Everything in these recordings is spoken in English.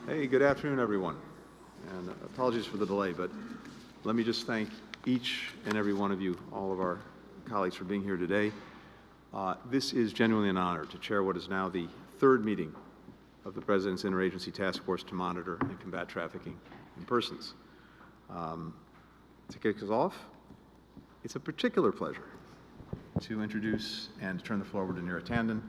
Hey, good afternoon, everyone. And apologies for the delay, but let me just thank each and every one of you, all of our colleagues, for being here today. This is genuinely an honor to chair what is now the third meeting of the President's Interagency Task Force to monitor and combat trafficking in persons. To kick us off, it's a particular pleasure to introduce and turn the floor over to Neera Tandon,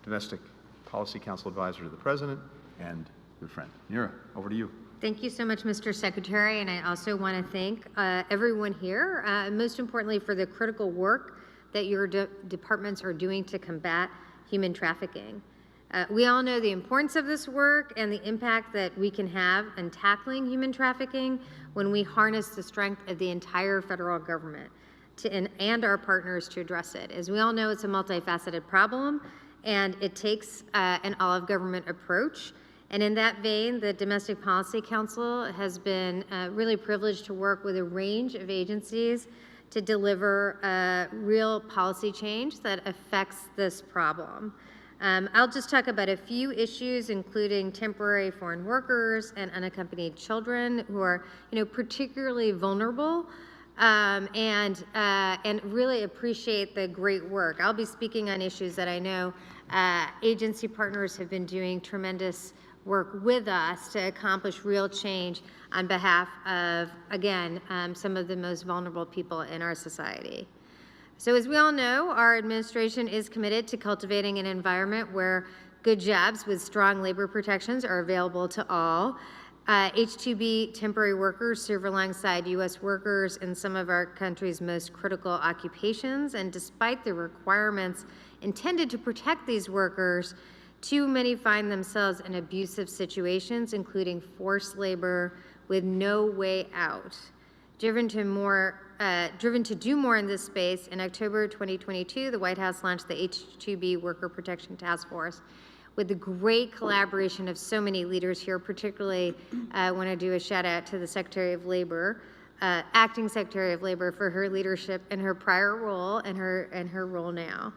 Domestic Policy Council Advisor to the President and good friend. Neera, over to you. Thank you so much, Mr. Secretary, and I also want to thank everyone here, most importantly for the critical work that your departments are doing to combat human trafficking. We all know the importance of this work and the impact that we can have in tackling human trafficking when we harness the strength of the entire federal government and our partners to address it. As we all know, it's a multifaceted problem, and it takes an all-of-government approach. And in that vein, the Domestic Policy Council has been really privileged to work with a range of agencies to deliver real policy change that affects this problem. I'll just talk about a few issues, including temporary foreign workers and unaccompanied children who are, particularly vulnerable, and really appreciate the great work. I'll be speaking on issues that I know agency partners have been doing tremendous work with us to accomplish real change on behalf of, again, some of the most vulnerable people in our society. So as we all know, our administration is committed to cultivating an environment where good jobs with strong labor protections are available to all. H-2B temporary workers serve alongside U.S. workers in some of our country's most critical occupations, and despite the requirements intended to protect these workers, too many find themselves in abusive situations, including forced labor with no way out. Driven to do more in this space, in October 2022, the White House launched the H-2B Worker Protection Task Force with the great collaboration of so many leaders here. Particularly, I want to do a shout out to the Secretary of Labor, Acting Secretary of Labor, for her leadership in her prior role and her role now.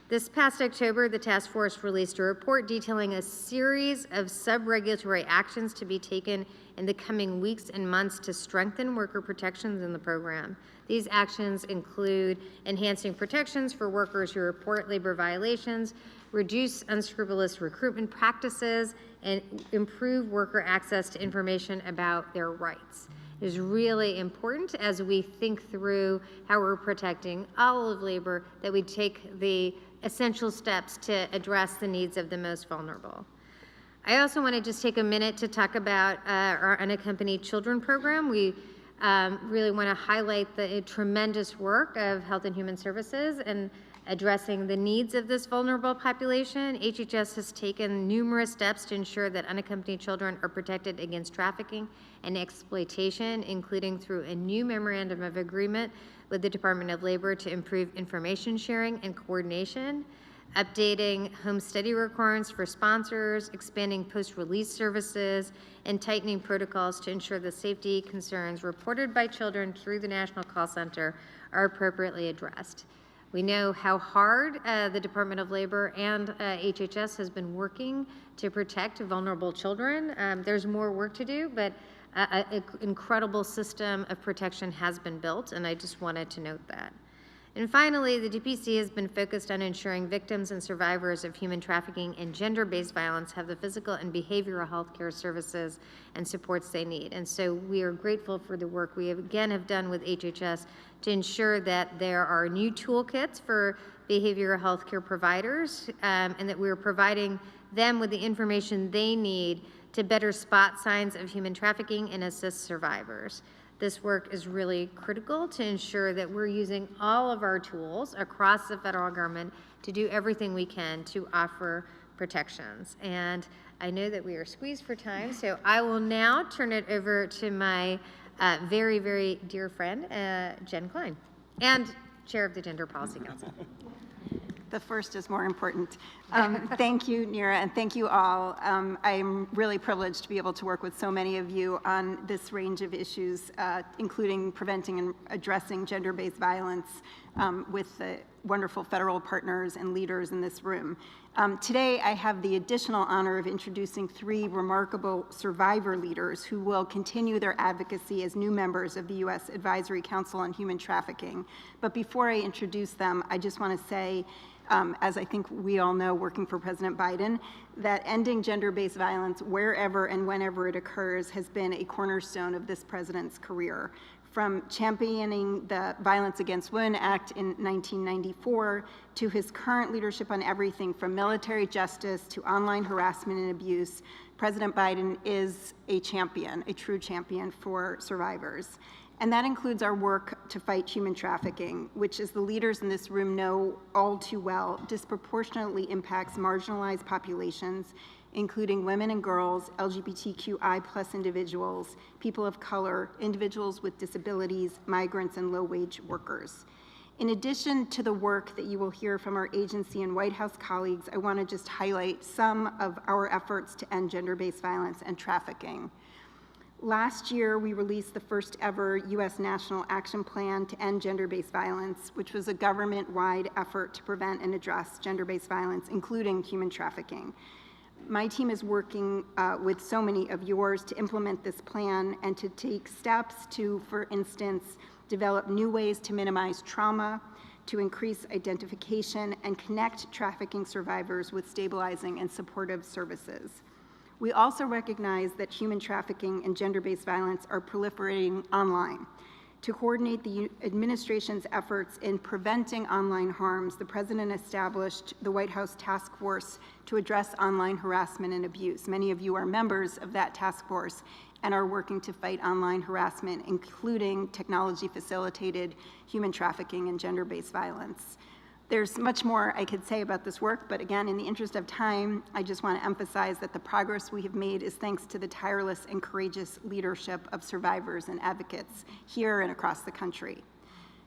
This past October, the task force released a report detailing a series of sub-regulatory actions to be taken in the coming weeks and months to strengthen worker protections in the program. These actions include enhancing protections for workers who report labor violations, reduce unscrupulous recruitment practices, and improve worker access to information about their rights. It is really important as we think through how we're protecting all of labor that we take the essential steps to address the needs of the most vulnerable. I also want to just take a minute to talk about our unaccompanied children program. We really want to highlight the tremendous work of Health and Human Services in addressing the needs of this vulnerable population. HHS has taken numerous steps to ensure that unaccompanied children are protected against trafficking and exploitation, including through a new memorandum of agreement with the Department of Labor to improve information sharing and coordination, updating home study requirements for sponsors, expanding post-release services, and tightening protocols to ensure the safety concerns reported by children through the National Call Center are appropriately addressed. We know how hard the Department of Labor and HHS has been working to protect vulnerable children. There's more work to do, but an incredible system of protection has been built, and I just wanted to note that. And finally, the DPC has been focused on ensuring victims and survivors of human trafficking and gender-based violence have the physical and behavioral health care services and supports they need. And so we are grateful for the work we have done with HHS to ensure that there are new toolkits for behavioral health care providers, and that we're providing them with the information they need to better spot signs of human trafficking and assist survivors. This work is really critical to ensure that we're using all of our tools across the federal government to do everything we can to offer protections. And I know that we are squeezed for time, so I will now turn it over to my very, very dear friend, Jen Klein, and Chair of the Gender Policy Council. The first is more important. Thank you, Neera, and thank you all. I'm really privileged to be able to work with so many of you on this range of issues, including preventing and addressing gender-based violence with the wonderful federal partners and leaders in this room. Today, I have the additional honor of introducing 3 remarkable survivor leaders who will continue their advocacy as new members of the U.S. Advisory Council on Human Trafficking. But before I introduce them, I just want to say, as I think we all know working for President Biden, that ending gender-based violence wherever and whenever it occurs has been a cornerstone of this president's career. From championing the Violence Against Women Act in 1994 to his current leadership on everything from military justice to online harassment and abuse, President Biden is a champion, a true champion for survivors. And that includes our work to fight human trafficking, which, as the leaders in this room know all too well, disproportionately impacts marginalized populations, including women and girls, LGBTQI+ individuals, people of color, individuals with disabilities, migrants, and low-wage workers. In addition to the work that you will hear from our agency and White House colleagues, I want to just highlight some of our efforts to end gender-based violence and trafficking. Last year, we released the first ever U.S. National Action Plan to End Gender-Based Violence, which was a government-wide effort to prevent and address gender-based violence, including human trafficking. My team is working with so many of yours to implement this plan and to take steps to, for instance, develop new ways to minimize trauma, to increase identification, and connect trafficking survivors with stabilizing and supportive services. We also recognize that human trafficking and gender-based violence are proliferating online. To coordinate the administration's efforts in preventing online harms, the President established the White House Task Force to address online harassment and abuse. Many of you are members of that task force and are working to fight online harassment, including technology-facilitated human trafficking and gender-based violence. There's much more I could say about this work, but again, in the interest of time, I just want to emphasize that the progress we have made is thanks to the tireless and courageous leadership of survivors and advocates here and across the country.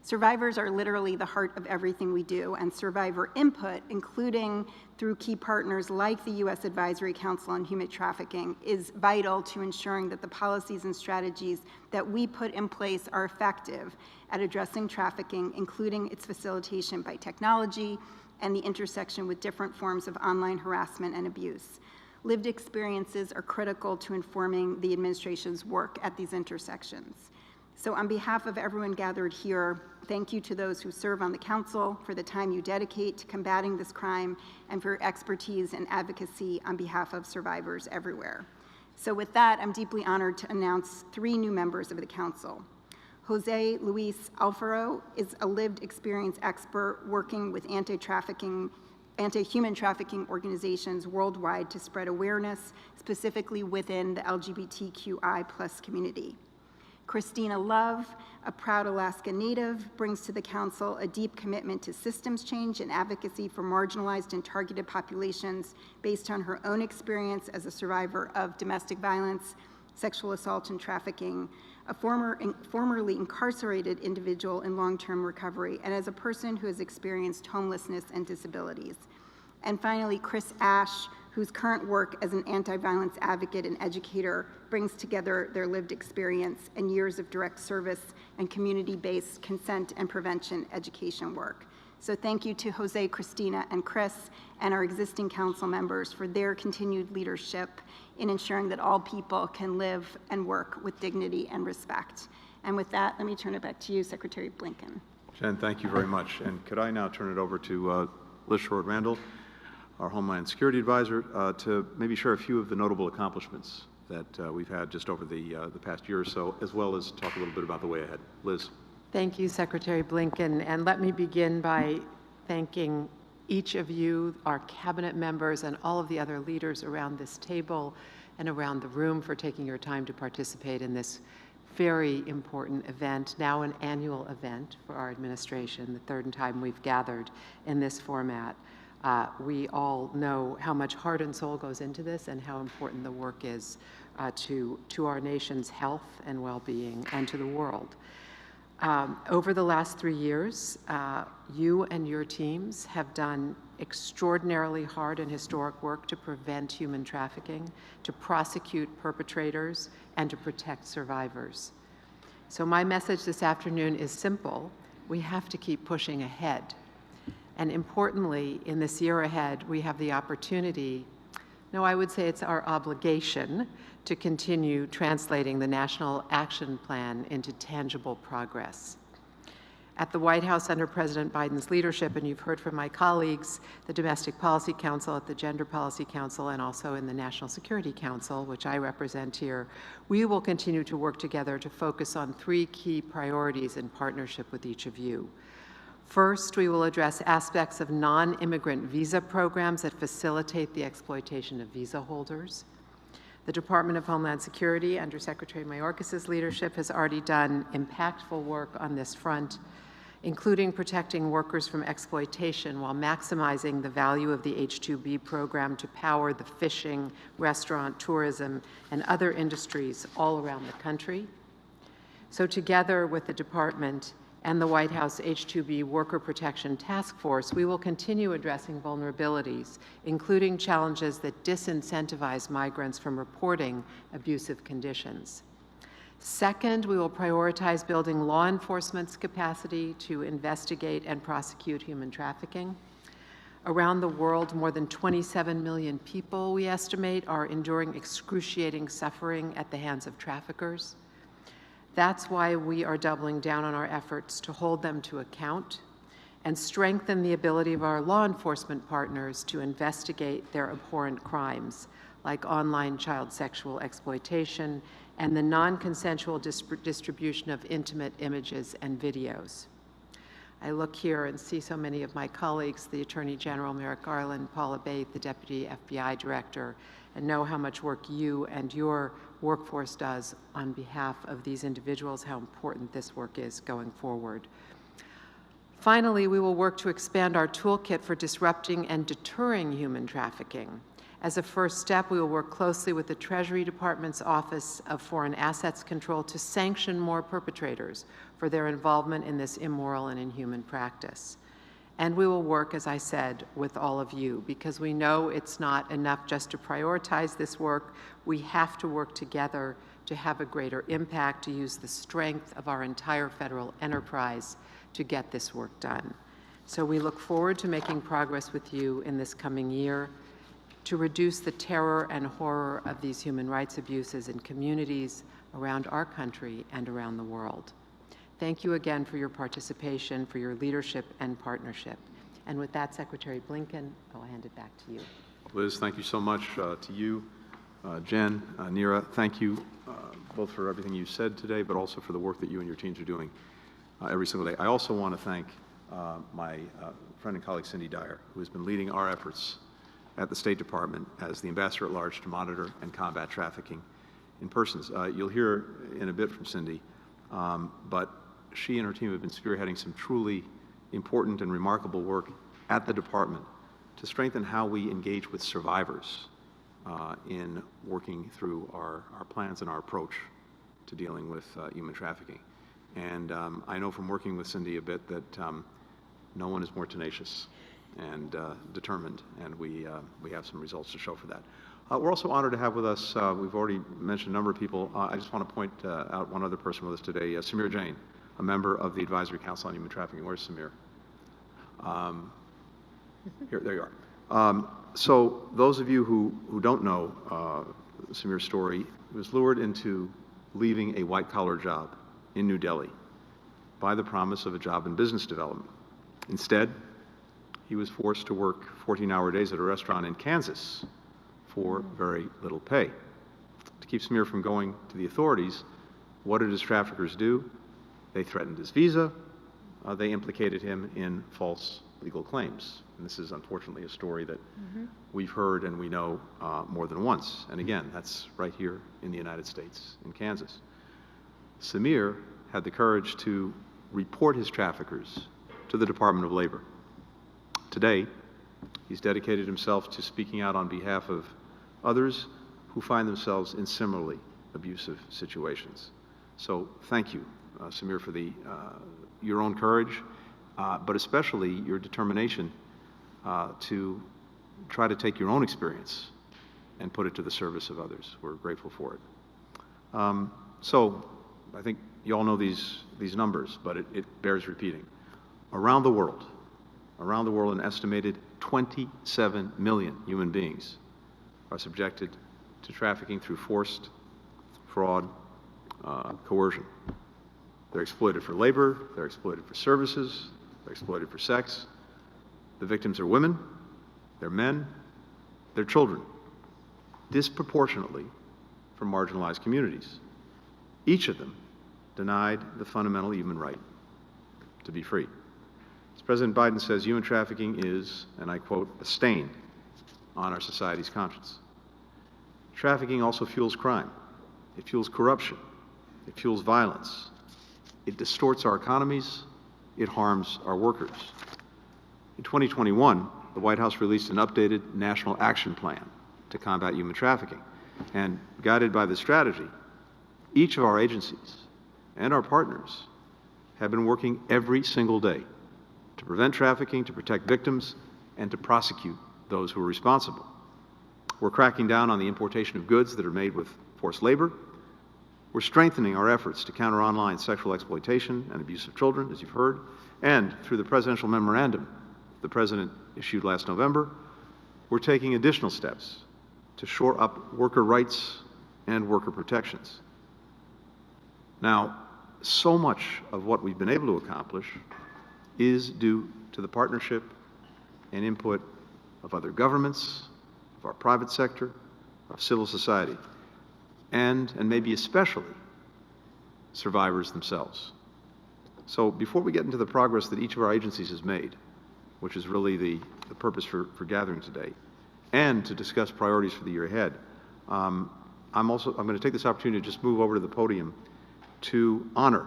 Survivors are literally the heart of everything we do, and survivor input, including through key partners like the U.S. Advisory Council on Human Trafficking, is vital to ensuring that the policies and strategies that we put in place are effective at addressing trafficking, including its facilitation by technology and the intersection with different forms of online harassment and abuse. Lived experiences are critical to informing the administration's work at these intersections. So on behalf of everyone gathered here, thank you to those who serve on the Council for the time you dedicate to combating this crime and for your expertise and advocacy on behalf of survivors everywhere. So with that, I'm deeply honored to announce 3 new members of the Council. Jose Luis Alfaro is a lived experience expert working with anti-human trafficking organizations worldwide to spread awareness, specifically within the LGBTQI+ community. Christina Love, a proud Alaska Native, brings to the Council a deep commitment to systems change and advocacy for marginalized and targeted populations based on her own experience as a survivor of domestic violence, sexual assault, and trafficking, a formerly incarcerated individual in long-term recovery, and as a person who has experienced homelessness and disabilities. And finally, Chris Ash, whose current work as an anti-violence advocate and educator brings together their lived experience and years of direct service and community-based consent and prevention education work. So thank you to Jose, Christina, and Chris, and our existing council members for their continued leadership in ensuring that all people can live and work with dignity and respect. And with that, let me turn it back to you, Secretary Blinken. Jen, thank you very much. And could I now turn it over to Liz Sherwood-Randall, our Homeland Security Advisor, to maybe share a few of the notable accomplishments that we've had just over the past year or so, as well as talk a little bit about the way ahead. Liz. Thank you, Secretary Blinken. And let me begin by thanking each of you, our cabinet members, and all of the other leaders around this table and around the room for taking your time to participate in this very important event, now an annual event for our administration, the 3rd time we've gathered in this format. We all know how much heart and soul goes into this and how important the work is to our nation's health and well-being and to the world. Over the last 3 years, you and your teams have done extraordinarily hard and historic work to prevent human trafficking, to prosecute perpetrators, and to protect survivors. So my message this afternoon is simple, we have to keep pushing ahead. And importantly, in this year ahead, we have the opportunity, no, I would say it's our obligation, to continue translating the National Action Plan into tangible progress. At the White House under President Biden's leadership, and you've heard from my colleagues, the Domestic Policy Council, at the Gender Policy Council, and also in the National Security Council, which I represent here, we will continue to work together to focus on 3 key priorities in partnership with each of you. First, we will address aspects of non-immigrant visa programs that facilitate the exploitation of visa holders. The Department of Homeland Security, under Secretary Mayorkas's leadership, has already done impactful work on this front, including protecting workers from exploitation while maximizing the value of the H-2B program to power the fishing, restaurant, tourism, and other industries all around the country. So together with the department and the White House H-2B Worker Protection Task Force, we will continue addressing vulnerabilities, including challenges that disincentivize migrants from reporting abusive conditions. Second, we will prioritize building law enforcement's capacity to investigate and prosecute human trafficking. Around the world, more than 27 million people, we estimate, are enduring excruciating suffering at the hands of traffickers. That's why we are doubling down on our efforts to hold them to account and strengthen the ability of our law enforcement partners to investigate their abhorrent crimes, like online child sexual exploitation and the non-consensual distribution of intimate images and videos. I look here and see so many of my colleagues, the Attorney General Merrick Garland, Paula Bates, the Deputy FBI Director, and know how much work you and your workforce does on behalf of these individuals, how important this work is going forward. Finally, we will work to expand our toolkit for disrupting and deterring human trafficking. As a first step, we will work closely with the Treasury Department's Office of Foreign Assets Control to sanction more perpetrators for their involvement in this immoral and inhuman practice. And we will work, as I said, with all of you, because we know it's not enough just to prioritize this work. We have to work together to have a greater impact, to use the strength of our entire federal enterprise to get this work done. So we look forward to making progress with you in this coming year to reduce the terror and horror of these human rights abuses in communities around our country and around the world. Thank you again for your participation, for your leadership and partnership. And with that, Secretary Blinken, I'll hand it back to you. Liz, thank you so much to you. Jen, Neera, thank you both for everything you said today, but also for the work that you and your teams are doing every single day. I also want to thank my friend and colleague Cindy Dyer, who has been leading our efforts at the State Department as the Ambassador at Large to monitor and combat trafficking in persons. You'll hear in a bit from Cindy, but she and her team have been spearheading some truly important and remarkable work at the department to strengthen how we engage with survivors in working through our plans and our approach to dealing with human trafficking. And I know from working with Cindy a bit that no one is more tenacious and determined, and we have some results to show for that. We're also honored to have with us, we've already mentioned a number of people. I just want to point out one other person with us today, Samir Jain, a member of the Advisory Council on Human Trafficking. Where's Samir? Here, there you are. So those of you who don't know Samir's story, he was lured into leaving a white-collar job in New Delhi by the promise of a job in business development. Instead, he was forced to work 14-hour days at a restaurant in Kansas for very little pay. To keep Samir from going to the authorities, what did his traffickers do? They threatened his visa. They implicated him in false legal claims. And this is unfortunately a story that we've heard and we know more than once. And again, that's right here in the United States, in Kansas. Samir had the courage to report his traffickers to the Department of Labor. Today, he's dedicated himself to speaking out on behalf of others who find themselves in similarly abusive situations. So thank you, Samir, for your own courage, but especially your determination to try to take your own experience and put it to the service of others. We're grateful for it. So I think you all know these numbers, but it bears repeating. around the world, an estimated 27 million human beings are subjected to trafficking through forced, fraud, coercion. They're exploited for labor, they're exploited for services, they're exploited for sex. The victims are women, they're men, they're children, disproportionately from marginalized communities. Each of them denied the fundamental human right to be free. As President Biden says, human trafficking is, and I quote, a stain on our society's conscience. Trafficking also fuels crime. It fuels corruption. It fuels violence. It distorts our economies. It harms our workers. In 2021, the White House released an updated national action plan to combat human trafficking. And guided by this strategy, each of our agencies and our partners have been working every single day to prevent trafficking, to protect victims, and to prosecute those who are responsible. We're cracking down on the importation of goods that are made with forced labor. We're strengthening our efforts to counter online sexual exploitation and abuse of children, as you've heard, and through the presidential memorandum the President issued last November, we're taking additional steps to shore up worker rights and worker protections. Now, so much of what we've been able to accomplish is due to the partnership and input of other governments, of our private sector, of civil society, and maybe especially survivors themselves. So before we get into the progress that each of our agencies has made, which is really the purpose for gathering today, and to discuss priorities for the year ahead, I'm going to take this opportunity to just move over to the podium to honor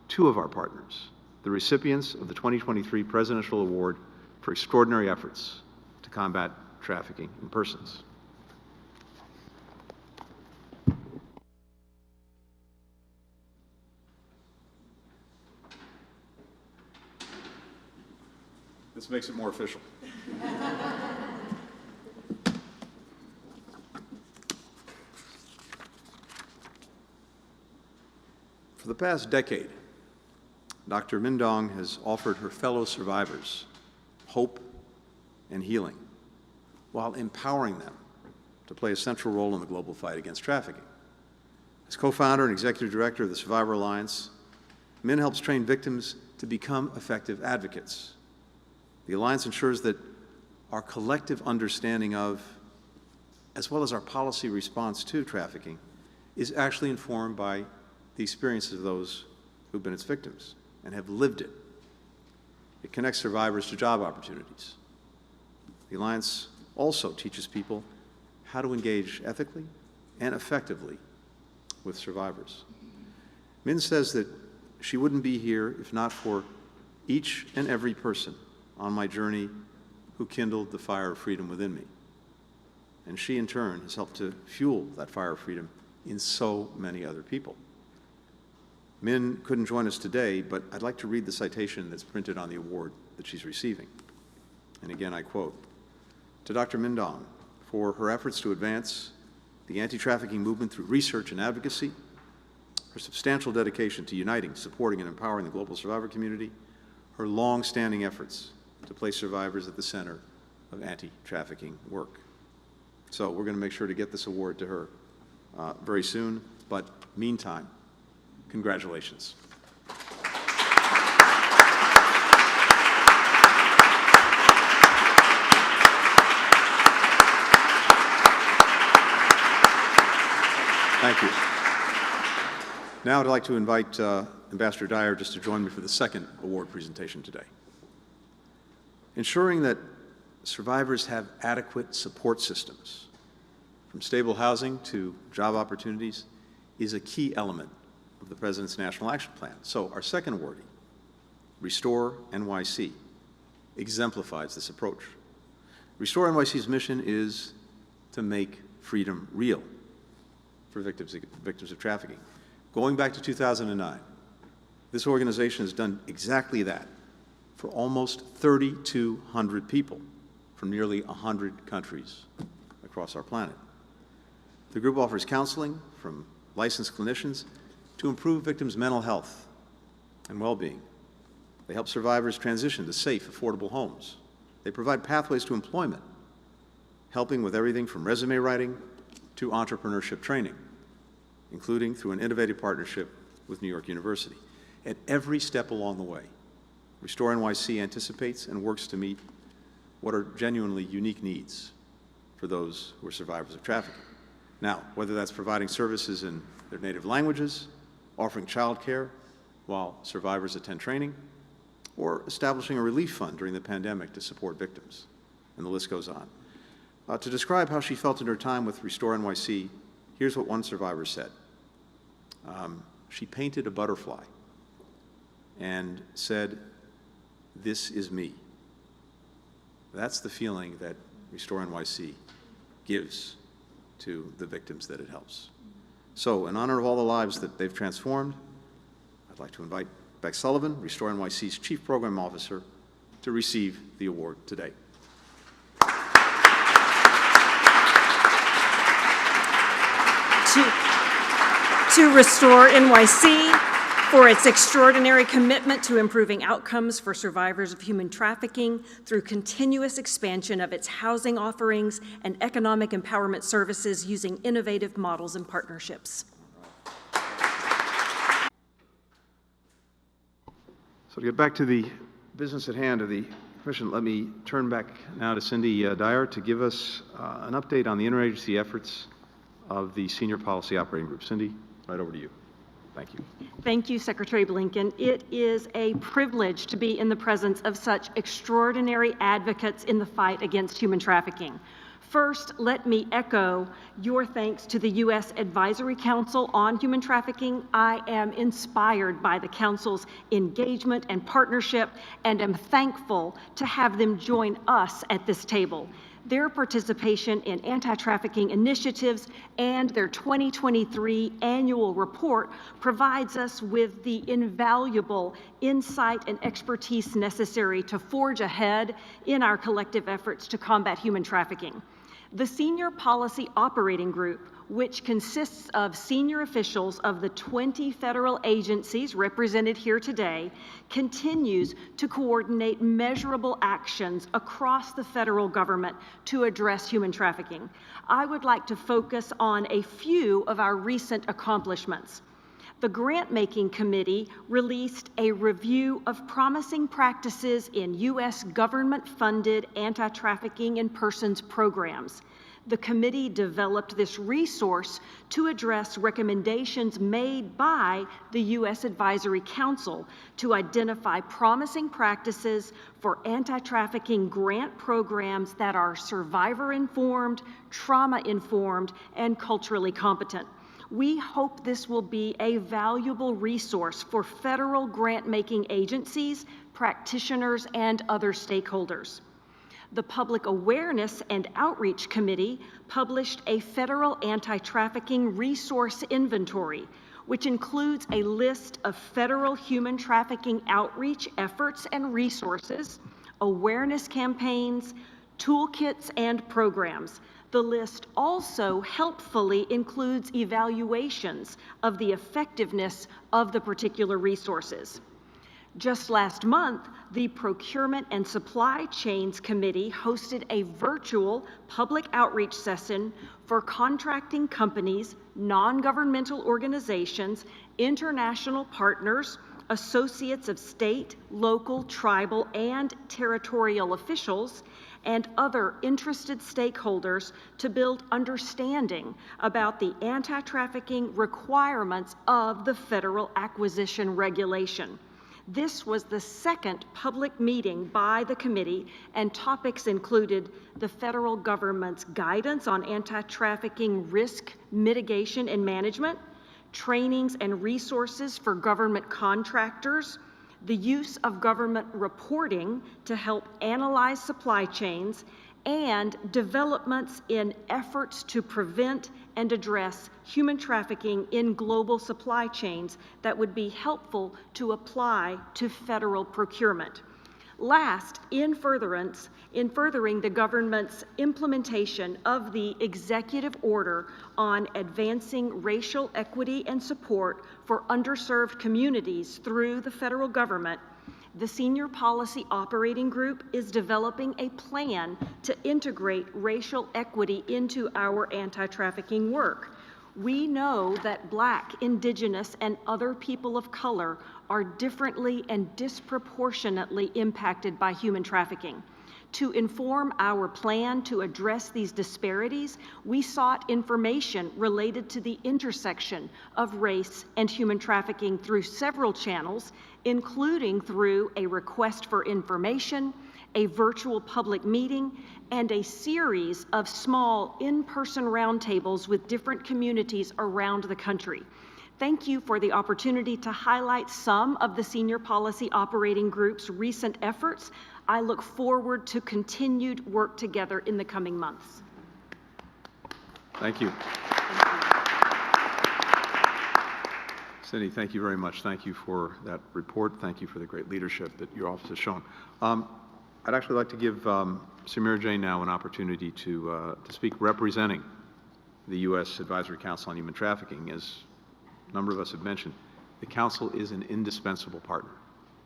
two of our partners, the recipients of the 2023 Presidential Award for Extraordinary Efforts to Combat Trafficking in Persons. This makes it more official. For the past decade, Dr. Mindong has offered her fellow survivors hope and healing while empowering them to play a central role in the global fight against trafficking. As co-founder and executive director of the Survivor Alliance, Min helps train victims to become effective advocates. The Alliance ensures that our collective understanding of, as well as our policy response to trafficking, is actually informed by the experiences of those who've been its victims and have lived it. It connects survivors to job opportunities. The Alliance also teaches people how to engage ethically and effectively with survivors. Min says that she wouldn't be here if not for each and every person on my journey who kindled the fire of freedom within me. And she, in turn, has helped to fuel that fire of freedom in so many other people. Min couldn't join us today, but I'd like to read the citation that's printed on the award that she's receiving. And again, I quote, "To Dr. Mindong, for her efforts to advance the anti-trafficking movement through research and advocacy, her substantial dedication to uniting, supporting, and empowering the global survivor community, her long-standing efforts to place survivors at the center of anti-trafficking work." So we're going to make sure to get this award to her very soon, but meantime, congratulations. Thank you. Now I'd like to invite Ambassador Dyer just to join me for the second award presentation today. Ensuring that survivors have adequate support systems, from stable housing to job opportunities, is a key element of the President's National Action Plan. So our second awardee, Restore NYC, exemplifies this approach. Restore NYC's mission is to make freedom real for victims of trafficking. Going back to 2009, this organization has done exactly that for almost 3,200 people from nearly 100 countries across our planet. The group offers counseling from licensed clinicians to improve victims' mental health and well-being. They help survivors transition to safe, affordable homes. They provide pathways to employment, helping with everything from resume writing to entrepreneurship training, including through an innovative partnership with New York University. At every step along the way, Restore NYC anticipates and works to meet what are genuinely unique needs for those who are survivors of trafficking. Now, whether that's providing services in their native languages, offering child care while survivors attend training, or establishing a relief fund during the pandemic to support victims, and the list goes on. To describe how she felt in her time with Restore NYC, here's what one survivor said. She painted a butterfly and said, "This is me." That's the feeling that Restore NYC gives to the victims that it helps. So, in honor of all the lives that they've transformed, I'd like to invite Beck Sullivan, Restore NYC's Chief Program Officer, to receive the award today. To Restore NYC for its extraordinary commitment to improving outcomes for survivors of human trafficking through continuous expansion of its housing offerings and economic empowerment services using innovative models and partnerships. So to get back to the business at hand of the Commission, let me turn back now to Cindy Dyer to give us an update on the interagency efforts of the Senior Policy Operating Group. Cindy, right over to you. Thank you. Thank you, Secretary Blinken. It is a privilege to be in the presence of such extraordinary advocates in the fight against human trafficking. First, let me echo your thanks to the U.S. Advisory Council on Human Trafficking. I am inspired by the Council's engagement and partnership, and am thankful to have them join us at this table. Their participation in anti-trafficking initiatives and their 2023 annual report provides us with the invaluable insight and expertise necessary to forge ahead in our collective efforts to combat human trafficking. The Senior Policy Operating Group, which consists of senior officials of the 20 federal agencies represented here today, continues to coordinate measurable actions across the federal government to address human trafficking. I would like to focus on a few of our recent accomplishments. The Grant-Making Committee released a review of promising practices in U.S. government-funded anti-trafficking in persons programs. The committee developed this resource to address recommendations made by the U.S. Advisory Council to identify promising practices for anti-trafficking grant programs that are survivor-informed, trauma-informed, and culturally competent. We hope this will be a valuable resource for federal grant-making agencies, practitioners, and other stakeholders. The Public Awareness and Outreach Committee published a federal anti-trafficking resource inventory, which includes a list of federal human trafficking outreach efforts and resources, awareness campaigns, toolkits, and programs. The list also helpfully includes evaluations of the effectiveness of the particular resources. Just last month, the Procurement and Supply Chains Committee hosted a virtual public outreach session for contracting companies, non-governmental organizations, international partners, associates of state, local, tribal, and territorial officials, and other interested stakeholders to build understanding about the anti-trafficking requirements of the Federal Acquisition Regulation. This was the second public meeting by the committee, and topics included the federal government's guidance on anti-trafficking risk mitigation and management, trainings and resources for government contractors, the use of government reporting to help analyze supply chains, and developments in efforts to prevent and address human trafficking in global supply chains that would be helpful to apply to federal procurement. Last, in furthering the government's implementation of the executive order on advancing racial equity and support for underserved communities through the federal government, The Senior Policy Operating Group is developing a plan to integrate racial equity into our anti-trafficking work. We know that Black, Indigenous, and other people of color are differently and disproportionately impacted by human trafficking. To inform our plan to address these disparities, we sought information related to the intersection of race and human trafficking through several channels, including through a request for information, a virtual public meeting, and a series of small in-person roundtables with different communities around the country. Thank you for the opportunity to highlight some of the Senior Policy Operating Group's recent efforts. I look forward to continued work together in the coming months. Thank you. Cindy, thank you very much. Thank you for that report. Thank you for the great leadership that your office has shown. I'd actually like to give Samira Jain now an opportunity to speak representing the U.S. Advisory Council on Human Trafficking. As a number of us have mentioned, the Council is an indispensable partner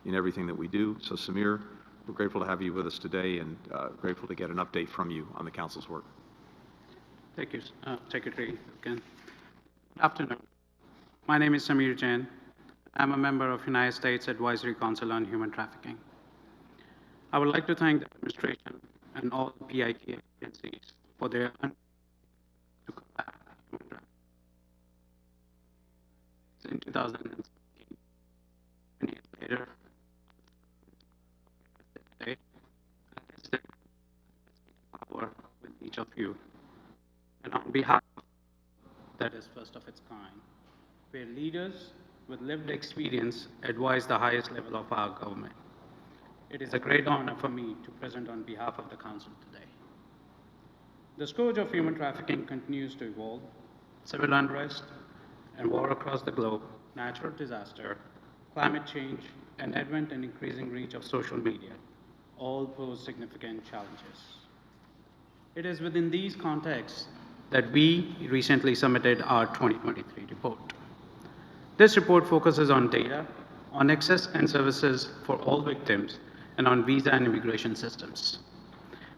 in everything that we do. So, Samir, we're grateful to have you with us today and grateful to get an update from you on the Council's work. Thank you, Secretary. Good afternoon. My name is Samir Jain. I'm a member of United States Advisory Council on Human Trafficking. I would like to thank the administration and all the PIK agencies for their to combat human trafficking. In 2017, 20 years later, today, I still power with each of you. And on behalf that is first of its kind, where leaders with lived experience advise the highest level of our government. It is a great honor for me to present on behalf of the Council today. The scourge of human trafficking continues to evolve. Civil unrest and war across the globe, natural disaster, climate change, and advent and increasing reach of social media all pose significant challenges. It is within these contexts that we recently submitted our 2023 report. This report focuses on data, on access and services for all victims, and on visa and immigration systems.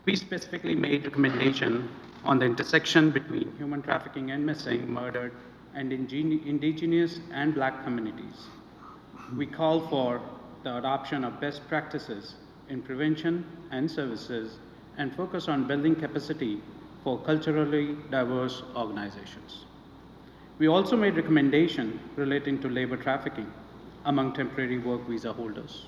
We specifically made recommendation on the intersection between human trafficking and missing, murdered, and indigenous and Black communities. We call for the adoption of best practices in prevention and services and focus on building capacity for culturally diverse organizations. We also made recommendation relating to labor trafficking among temporary work visa holders,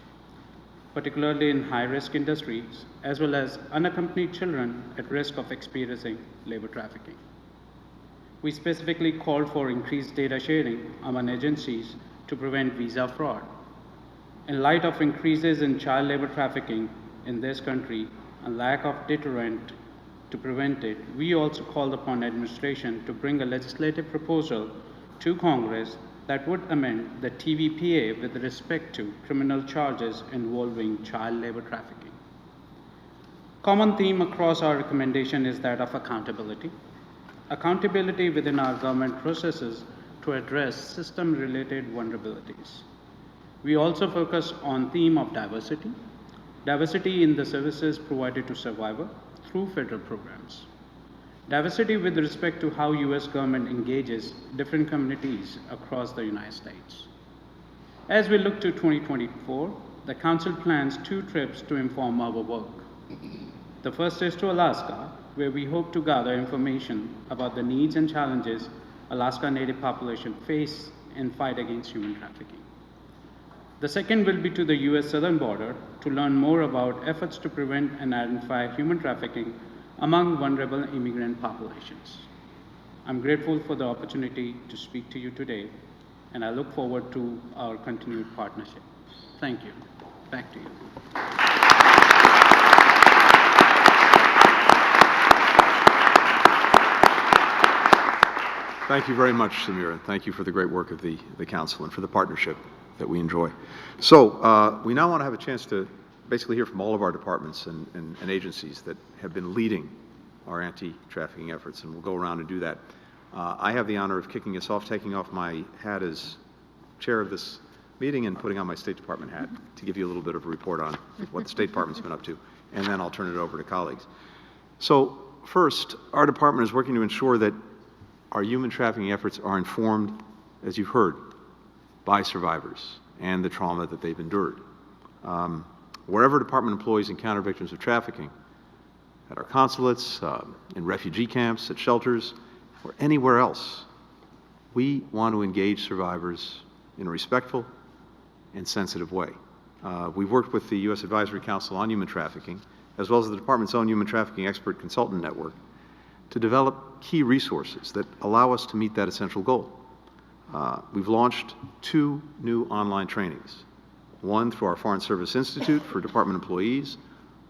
particularly in high-risk industries, as well as unaccompanied children at risk of experiencing labor trafficking. We specifically called for increased data sharing among agencies to prevent visa fraud. In light of increases in child labor trafficking in this country and lack of deterrent to prevent it, we also called upon administration to bring a legislative proposal to Congress that would amend the TVPA with respect to criminal charges involving child labor trafficking. Common theme across our recommendation is that of accountability. Accountability within our government processes to address system-related vulnerabilities. We also focus on theme of diversity. Diversity in the services provided to survivor through federal programs. Diversity with respect to how U.S. government engages different communities across the United States. As we look to 2024, the Council plans 2 trips to inform our work. The first is to Alaska, where we hope to gather information about the needs and challenges Alaska Native population face in fight against human trafficking. The second will be to the U.S. southern border to learn more about efforts to prevent and identify human trafficking among vulnerable immigrant populations. I'm grateful for the opportunity to speak to you today, and I look forward to our continued partnership. Thank you. Back to you. Thank you very much, Samira, and thank you for the great work of the Council and for the partnership that we enjoy. So we now want to have a chance to basically hear from all of our departments and agencies that have been leading our anti-trafficking efforts, and we'll go around and do that. I have the honor of kicking us off, taking off my hat as chair of this meeting and putting on my State Department hat to give you a little bit of a report on what the State Department's been up to, and then I'll turn it over to colleagues. So first, our department is working to ensure that our human trafficking efforts are informed, as you've heard, by survivors and the trauma that they've endured. Wherever department employees encounter victims of trafficking, at our consulates, in refugee camps, at shelters, or anywhere else, we want to engage survivors in a respectful and sensitive way. We've worked with the U.S. Advisory Council on Human Trafficking, as well as the department's own Human Trafficking Expert Consultant Network, to develop key resources that allow us to meet that essential goal. We've launched 2 new online trainings, one through our Foreign Service Institute for department employees,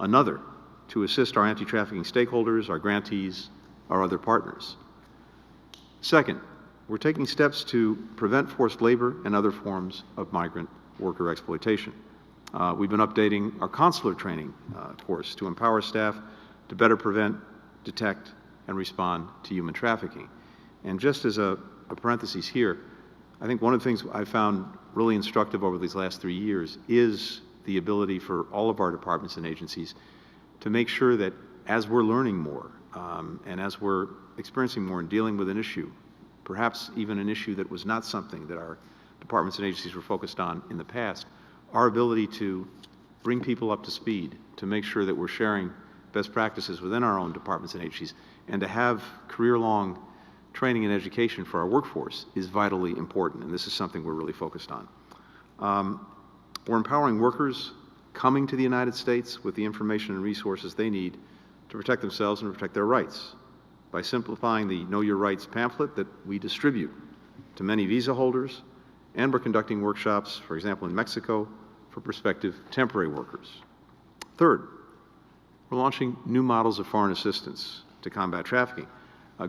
another to assist our anti-trafficking stakeholders, our grantees, our other partners. Second, we're taking steps to prevent forced labor and other forms of migrant worker exploitation. We've been updating our consular training course to empower staff to better prevent, detect, and respond to human trafficking. And just as a parenthesis here, I think one of the things I've found really instructive over these last 3 years is the ability for all of our departments and agencies to make sure that as we're learning more and as we're experiencing more and dealing with an issue, perhaps even an issue that was not something that our departments and agencies were focused on in the past, our ability to bring people up to speed, to make sure that we're sharing best practices within our own departments and agencies, and to have career-long training and education for our workforce is vitally important, and this is something we're really focused on. We're empowering workers coming to the United States with the information and resources they need to protect themselves and protect their rights by simplifying the Know Your Rights pamphlet that we distribute to many visa holders, and we're conducting workshops, for example, in Mexico, for prospective temporary workers. Third, we're launching new models of foreign assistance to combat trafficking.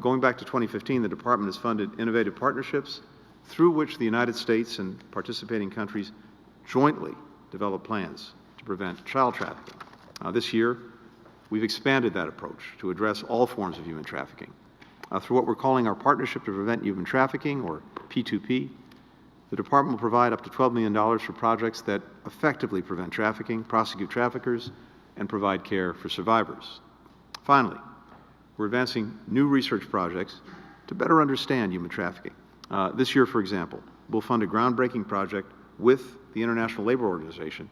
Going back to 2015, the department has funded innovative partnerships through which the United States and participating countries jointly develop plans to prevent child trafficking. This year, we've expanded that approach to address all forms of human trafficking. Through what we're calling our Partnership to Prevent Human Trafficking, or P2P, the department will provide up to $12 million for projects that effectively prevent trafficking, prosecute traffickers, and provide care for survivors. Finally, we're advancing new research projects to better understand human trafficking. This year, for example, we'll fund a groundbreaking project with the International Labor Organization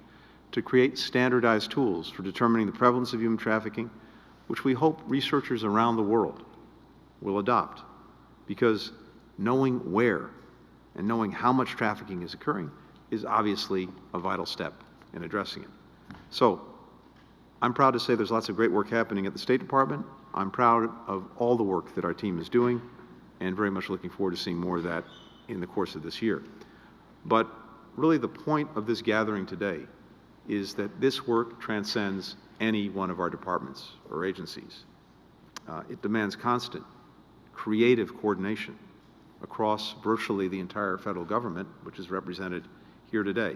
to create standardized tools for determining the prevalence of human trafficking, which we hope researchers around the world will adopt, because knowing where and knowing how much trafficking is occurring is obviously a vital step in addressing it. So, I'm proud to say there's lots of great work happening at the State Department. I'm proud of all the work that our team is doing, and very much looking forward to seeing more of that in the course of this year. But really the point of this gathering today is that this work transcends any one of our departments or agencies. It demands constant, creative coordination across virtually the entire federal government, which is represented here today,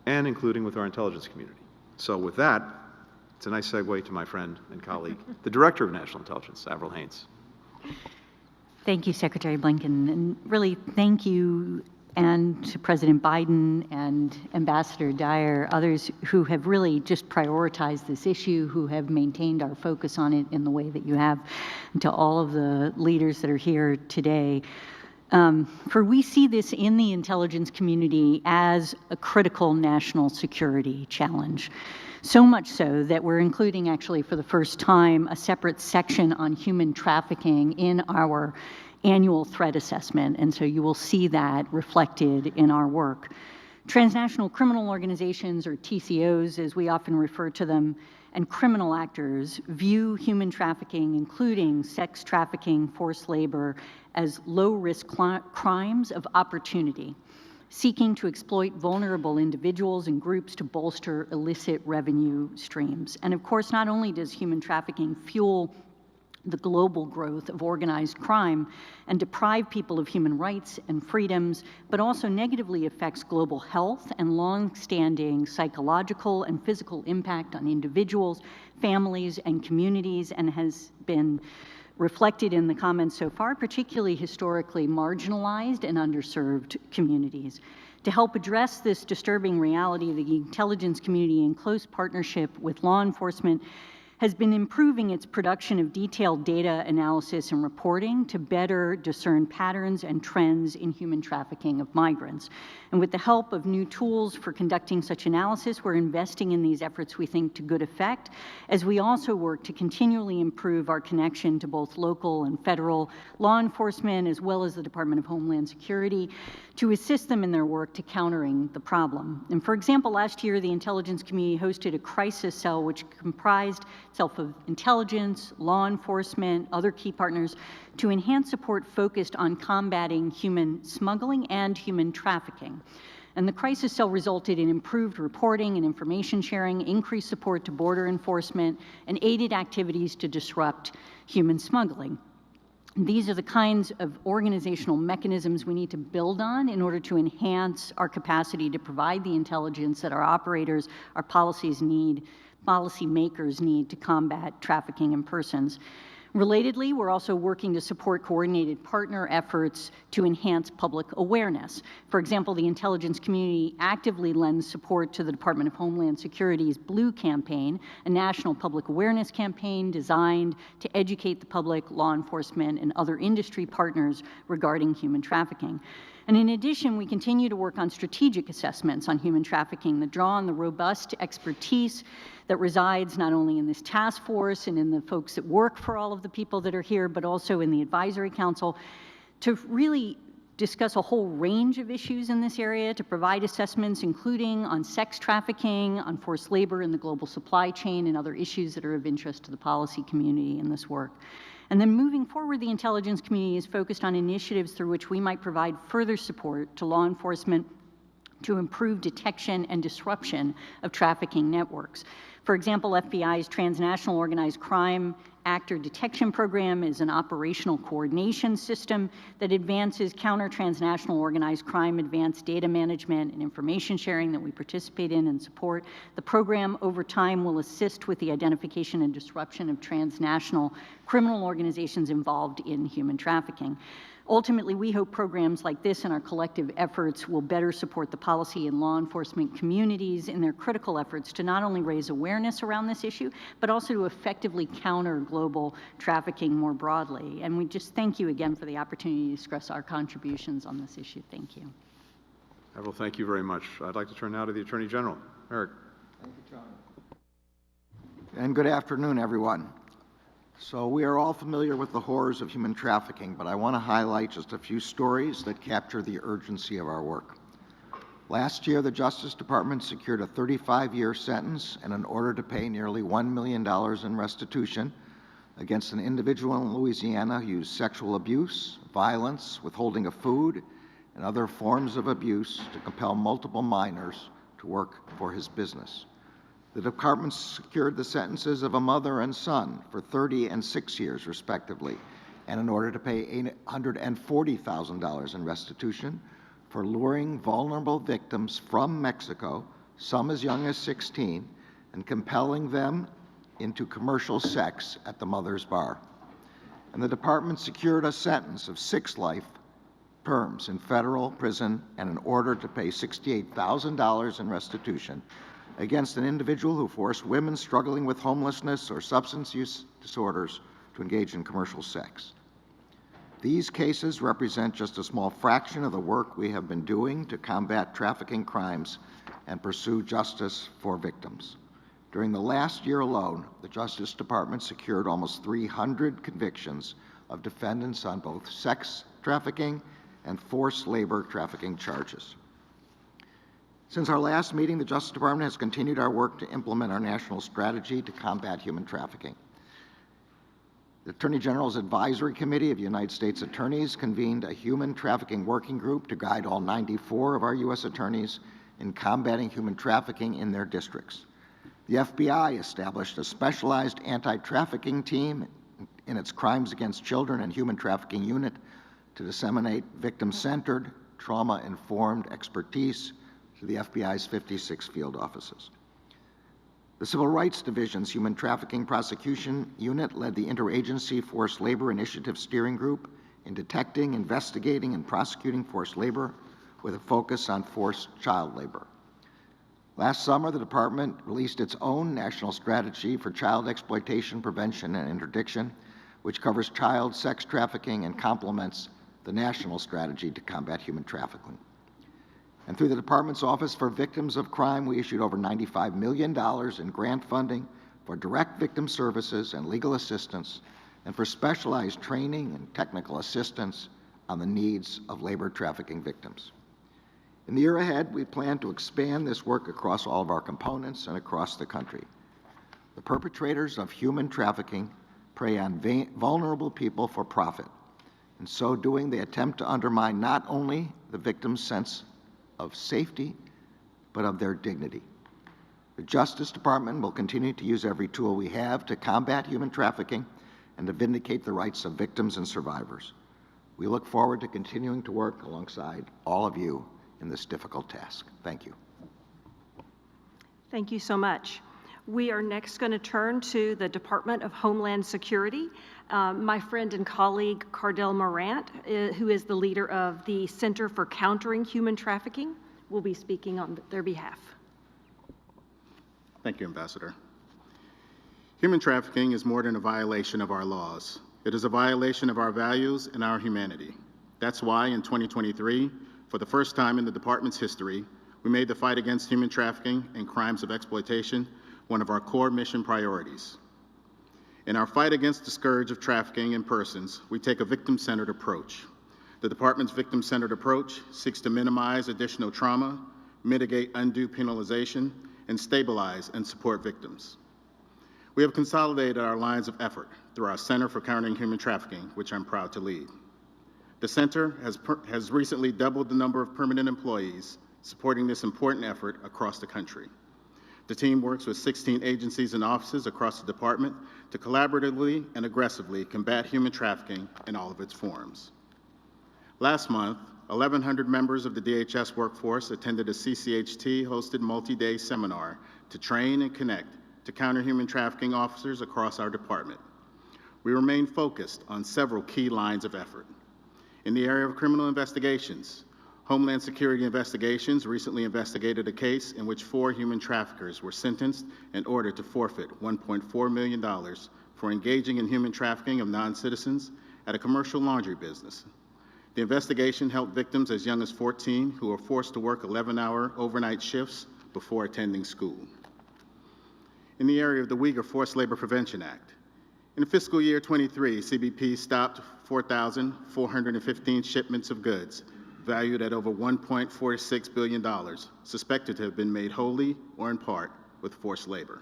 and including with our intelligence community. So with that, it's a nice segue to my friend and colleague, the Director of National Intelligence, Avril Haines. Thank you, Secretary Blinken, and really thank you and to President Biden and Ambassador Dyer, others who have really just prioritized this issue, who have maintained our focus on it in the way that you have, and to all of the leaders that are here today. For we see this in the intelligence community as a critical national security challenge. So much so that we're including, actually for the first time, a separate section on human trafficking in our annual threat assessment, and so you will see that reflected in our work. Transnational criminal organizations, or TCOs as we often refer to them, and criminal actors view human trafficking, including sex trafficking, forced labor, as low-risk crimes of opportunity, seeking to exploit vulnerable individuals and groups to bolster illicit revenue streams. And of course, not only does human trafficking fuel the global growth of organized crime and deprive people of human rights and freedoms, but also negatively affects global health and long-standing psychological and physical impact on individuals, families, and communities, and has been reflected in the comments so far, particularly historically marginalized and underserved communities. To help address this disturbing reality, the intelligence community, in close partnership with law enforcement, has been improving its production of detailed data analysis and reporting to better discern patterns and trends in human trafficking of migrants. And with the help of new tools for conducting such analysis, we're investing in these efforts, we think, to good effect, as we also work to continually improve our connection to both local and federal law enforcement, as well as the Department of Homeland Security, to assist them in their work to countering the problem. And for example, last year, the intelligence community hosted a crisis cell which comprised itself of intelligence, law enforcement, other key partners, to enhance support focused on combating human smuggling and human trafficking. And the crisis cell resulted in improved reporting and information sharing, increased support to border enforcement, and aided activities to disrupt human smuggling. These are the kinds of organizational mechanisms we need to build on in order to enhance our capacity to provide the intelligence that our operators, our policymakers need to combat trafficking in persons. Relatedly, we're also working to support coordinated partner efforts to enhance public awareness. For example, the intelligence community actively lends support to the Department of Homeland Security's Blue Campaign, a national public awareness campaign designed to educate the public, law enforcement, and other industry partners regarding human trafficking. And in addition, we continue to work on strategic assessments on human trafficking that draw on the robust expertise that resides not only in this task force and in the folks that work for all of the people that are here, but also in the advisory council, to really discuss a whole range of issues in this area, to provide assessments including on sex trafficking, on forced labor in the global supply chain, and other issues that are of interest to the policy community in this work. And then moving forward, the intelligence community is focused on initiatives through which we might provide further support to law enforcement to improve detection and disruption of trafficking networks. For example, FBI's Transnational Organized Crime Actor Detection Program is an operational coordination system that advances counter-transnational organized crime, advanced data management, and information sharing that we participate in and support. The program, over time, will assist with the identification and disruption of transnational criminal organizations involved in human trafficking. Ultimately, we hope programs like this and our collective efforts will better support the policy and law enforcement communities in their critical efforts to not only raise awareness around this issue, but also to effectively counter global trafficking more broadly. And we just thank you again for the opportunity to discuss our contributions on this issue. Thank you. Well, thank you very much. I'd like to turn now to the Attorney General. Eric. Thank you, John. And good afternoon, everyone. So we are all familiar with the horrors of human trafficking, but I want to highlight just a few stories that capture the urgency of our work. Last year, the Justice Department secured a 35-year sentence and an order to pay nearly $1 million in restitution against an individual in Louisiana who used sexual abuse, violence, withholding of food, and other forms of abuse to compel multiple minors to work for his business. The department secured the sentences of a mother and son for 30 and 6 years, respectively, and in order to pay $840,000 in restitution for luring vulnerable victims from Mexico, some as young as 16, and compelling them into commercial sex at the mother's bar. And the department secured a sentence of 6 life terms in federal prison and an order to pay $68,000 in restitution against an individual who forced women struggling with homelessness or substance use disorders to engage in commercial sex. These cases represent just a small fraction of the work we have been doing to combat trafficking crimes and pursue justice for victims. During the last year alone, the Justice Department secured almost 300 convictions of defendants on both sex trafficking and forced labor trafficking charges. Since our last meeting, the Justice Department has continued our work to implement our national strategy to combat human trafficking. The Attorney General's Advisory Committee of United States Attorneys convened a human trafficking working group to guide all 94 of our U.S. attorneys in combating human trafficking in their districts. The FBI established a specialized anti-trafficking team in its Crimes Against Children and Human Trafficking Unit to disseminate victim-centered, trauma-informed expertise to the FBI's 56 field offices. The Civil Rights Division's Human Trafficking Prosecution Unit led the Interagency Forced Labor Initiative Steering Group in detecting, investigating, and prosecuting forced labor with a focus on forced child labor. Last summer, the department released its own national strategy for child exploitation prevention and interdiction, which covers child sex trafficking and complements the national strategy to combat human trafficking. And through the department's Office for Victims of Crime, we issued over $95 million in grant funding for direct victim services and legal assistance, and for specialized training and technical assistance on the needs of labor trafficking victims. In the year ahead, we plan to expand this work across all of our components and across the country. The perpetrators of human trafficking prey on vulnerable people for profit. In so doing, they attempt to undermine not only the victim's sense of safety, but of their dignity. The Justice Department will continue to use every tool we have to combat human trafficking and to vindicate the rights of victims and survivors. We look forward to continuing to work alongside all of you in this difficult task. Thank you. Thank you so much. We are next going to turn to the Department of Homeland Security. My friend and colleague Cardell Morant, who is the leader of the Center for Countering Human Trafficking, will be speaking on their behalf. Thank you, Ambassador. Human trafficking is more than a violation of our laws. It is a violation of our values and our humanity. That's why in 2023, for the first time in the department's history, we made the fight against human trafficking and crimes of exploitation one of our core mission priorities. In our fight against the scourge of trafficking in persons, we take a victim-centered approach. The department's victim-centered approach seeks to minimize additional trauma, mitigate undue penalization, and stabilize and support victims. We have consolidated our lines of effort through our Center for Countering Human Trafficking, which I'm proud to lead. The center has recently doubled the number of permanent employees supporting this important effort across the country. The team works with 16 agencies and offices across the department to collaboratively and aggressively combat human trafficking in all of its forms. Last month, 1,100 members of the DHS workforce attended a CCHT-hosted multi-day seminar to train and connect to counter human trafficking officers across our department. We remain focused on several key lines of effort. In the area of criminal investigations, Homeland Security Investigations recently investigated a case in which 4 human traffickers were sentenced and ordered to forfeit $1.4 million for engaging in human trafficking of non-citizens at a commercial laundry business. The investigation helped victims as young as 14 who were forced to work 11-hour overnight shifts before attending school. In the area of the Uyghur Forced Labor Prevention Act, in fiscal year 23, CBP stopped 4,415 shipments of goods valued at over $1.46 billion, suspected to have been made wholly or in part with forced labor.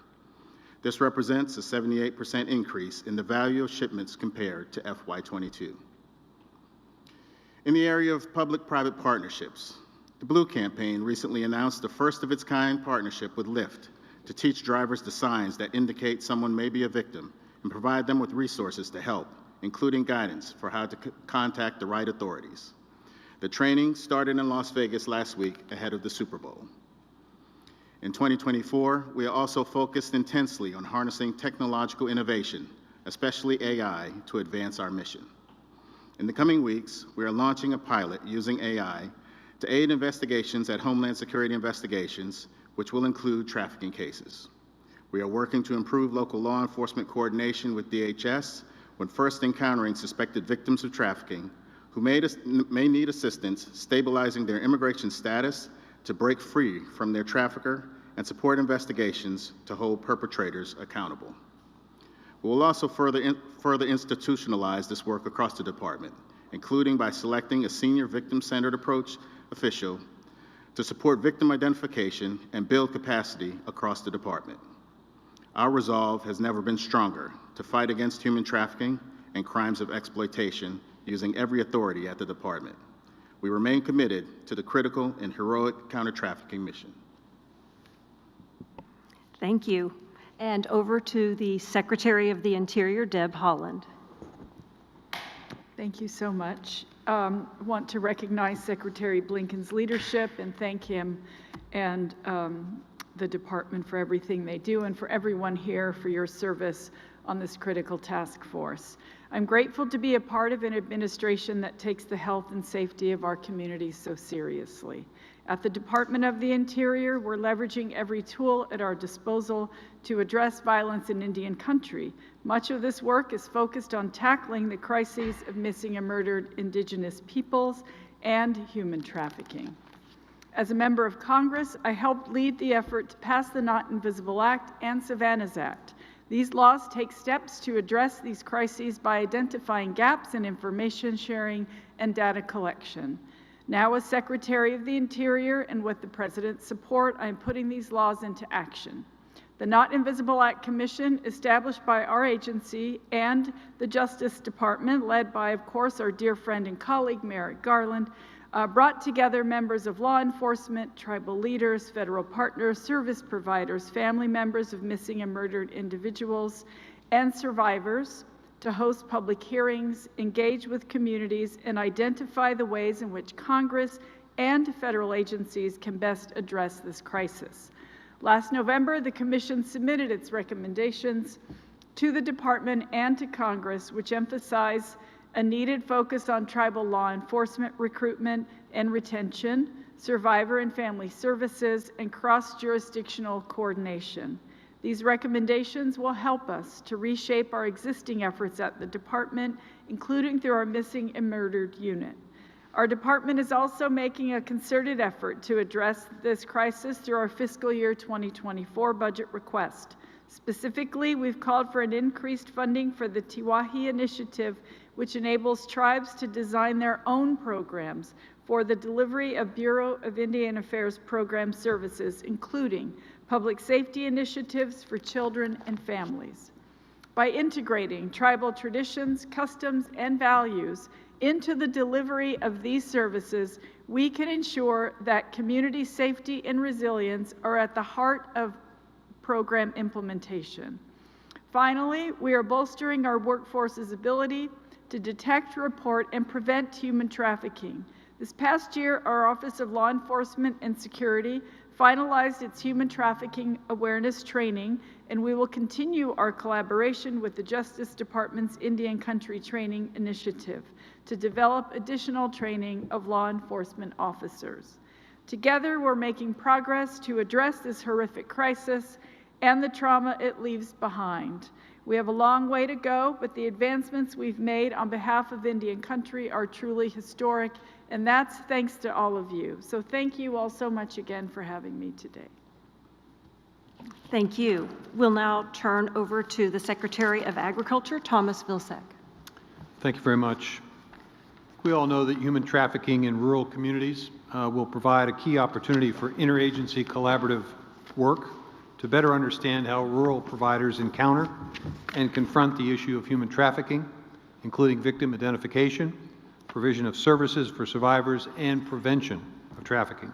This represents a 78% increase in the value of shipments compared to FY22. In the area of public-private partnerships, the Blue Campaign recently announced the first-of-its-kind partnership with Lyft to teach drivers the signs that indicate someone may be a victim and provide them with resources to help, including guidance for how to contact the right authorities. The training started in Las Vegas last week ahead of the Super Bowl. In 2024, we are also focused intensely on harnessing technological innovation, especially AI, to advance our mission. In the coming weeks, we are launching a pilot using AI to aid investigations at Homeland Security Investigations, which will include trafficking cases. We are working to improve local law enforcement coordination with DHS when first encountering suspected victims of trafficking who may need assistance stabilizing their immigration status to break free from their trafficker and support investigations to hold perpetrators accountable. We will also further institutionalize this work across the department, including by selecting a senior victim-centered approach official to support victim identification and build capacity across the department. Our resolve has never been stronger to fight against human trafficking and crimes of exploitation using every authority at the department. We remain committed to the critical and heroic counter-trafficking mission. Thank you. And over to the Secretary of the Interior, Deb Haaland. Thank you so much. I want to recognize Secretary Blinken's leadership and thank him and the department for everything they do and for everyone here for your service on this critical task force. I'm grateful to be a part of an administration that takes the health and safety of our communities so seriously. At the Department of the Interior, we're leveraging every tool at our disposal to address violence in Indian country. Much of this work is focused on tackling the crises of missing and murdered Indigenous peoples and human trafficking. As a member of Congress, I helped lead the effort to pass the Not Invisible Act and Savannah's Act. These laws take steps to address these crises by identifying gaps in information sharing and data collection. Now, as Secretary of the Interior and with the President's support, I am putting these laws into action. The Not Invisible Act Commission, established by our agency and the Justice Department, led by, of course, our dear friend and colleague, Merrick Garland, brought together members of law enforcement, tribal leaders, federal partners, service providers, family members of missing and murdered individuals, and survivors to host public hearings, engage with communities, and identify the ways in which Congress and federal agencies can best address this crisis. Last November, the Commission submitted its recommendations to the Department and to Congress, which emphasize a needed focus on tribal law enforcement recruitment and retention, survivor and family services, and cross-jurisdictional coordination. These recommendations will help us to reshape our existing efforts at the Department, including through our Missing and Murdered Unit. Our department is also making a concerted effort to address this crisis through our fiscal year 2024 budget request. Specifically, we've called for an increased funding for the Tiwahi Initiative, which enables tribes to design their own programs for the delivery of Bureau of Indian Affairs program services, including public safety initiatives for children and families. By integrating tribal traditions, customs, and values into the delivery of these services, we can ensure that community safety and resilience are at the heart of program implementation. Finally, we are bolstering our workforce's ability to detect, report, and prevent human trafficking. This past year, our Office of Law Enforcement and Security finalized its human trafficking awareness training, and we will continue our collaboration with the Justice Department's Indian Country Training Initiative to develop additional training of law enforcement officers. Together, we're making progress to address this horrific crisis and the trauma it leaves behind. We have a long way to go, but the advancements we've made on behalf of Indian country are truly historic, and that's thanks to all of you. So thank you all so much again for having me today. Thank you. We'll now turn over to the Secretary of Agriculture, Thomas Vilsack. Thank you very much. We all know that human trafficking in rural communities will provide a key opportunity for interagency collaborative work to better understand how rural providers encounter and confront the issue of human trafficking, including victim identification, provision of services for survivors, and prevention of trafficking.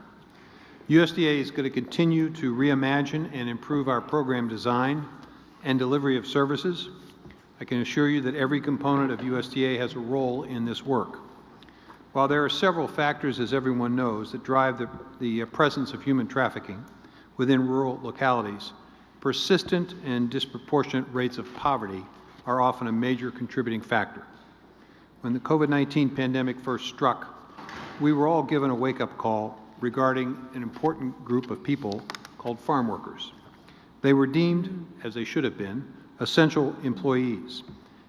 USDA is going to continue to reimagine and improve our program design and delivery of services. I can assure you that every component of USDA has a role in this work. While there are several factors, as everyone knows, that drive the presence of human trafficking within rural localities, persistent and disproportionate rates of poverty are often a major contributing factor. When the COVID-19 pandemic first struck, we were all given a wake-up call regarding an important group of people called farm workers. They were deemed, as they should have been, essential employees,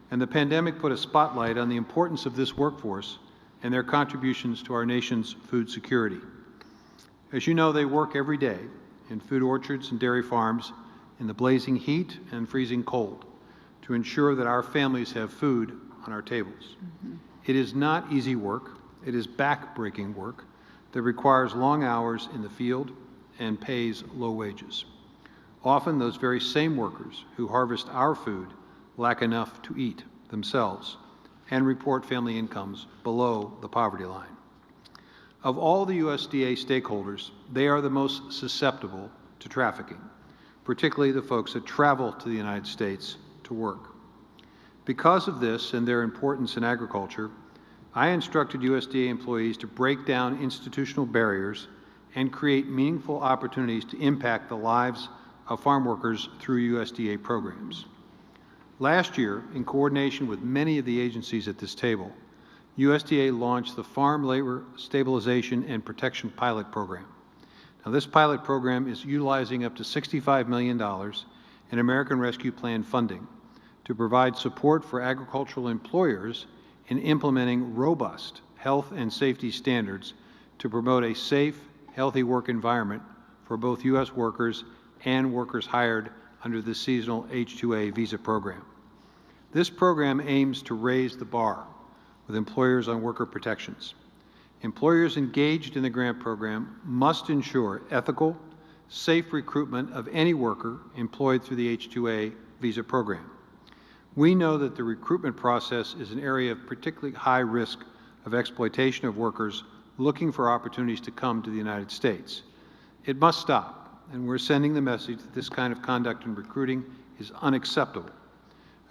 and the pandemic put a spotlight on the importance of this workforce and their contributions to our nation's food security. As you know, they work every day in food orchards and dairy farms in the blazing heat and freezing cold to ensure that our families have food on our tables. It is not easy work. It is back-breaking work that requires long hours in the field and pays low wages. Often those very same workers who harvest our food lack enough to eat themselves and report family incomes below the poverty line. Of all the USDA stakeholders, they are the most susceptible to trafficking, particularly the folks that travel to the United States to work. Because of this and their importance in agriculture, I instructed USDA employees to break down institutional barriers and create meaningful opportunities to impact the lives of farm workers through USDA programs. Last year, in coordination with many of the agencies at this table, USDA launched the Farm Labor Stabilization and Protection Pilot Program. Now, this pilot program is utilizing up to $65 million in American Rescue Plan funding to provide support for agricultural employers in implementing robust health and safety standards to promote a safe, healthy work environment for both U.S. workers and workers hired under the seasonal H-2A visa program. This program aims to raise the bar with employers on worker protections. Employers engaged in the grant program must ensure ethical, safe recruitment of any worker employed through the H-2A visa program. We know that the recruitment process is an area of particularly high risk of exploitation of workers looking for opportunities to come to the United States. It must stop, and we're sending the message that this kind of conduct in recruiting is unacceptable.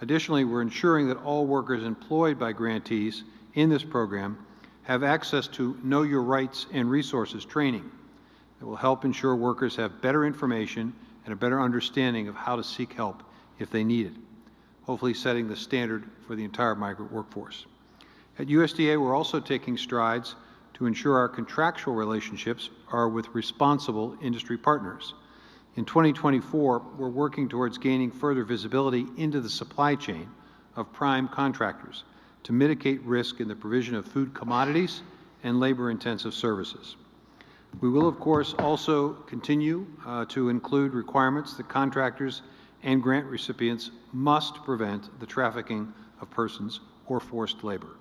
Additionally, we're ensuring that all workers employed by grantees in this program have access to Know Your Rights and Resources training that will help ensure workers have better information and a better understanding of how to seek help if they need it, hopefully setting the standard for the entire migrant workforce. At USDA, we're also taking strides to ensure our contractual relationships are with responsible industry partners. In 2024, we're working towards gaining further visibility into the supply chain of prime contractors to mitigate risk in the provision of food commodities and labor-intensive services. We will, of course, also continue to include requirements that contractors and grant recipients must prevent the trafficking of persons or forced labor.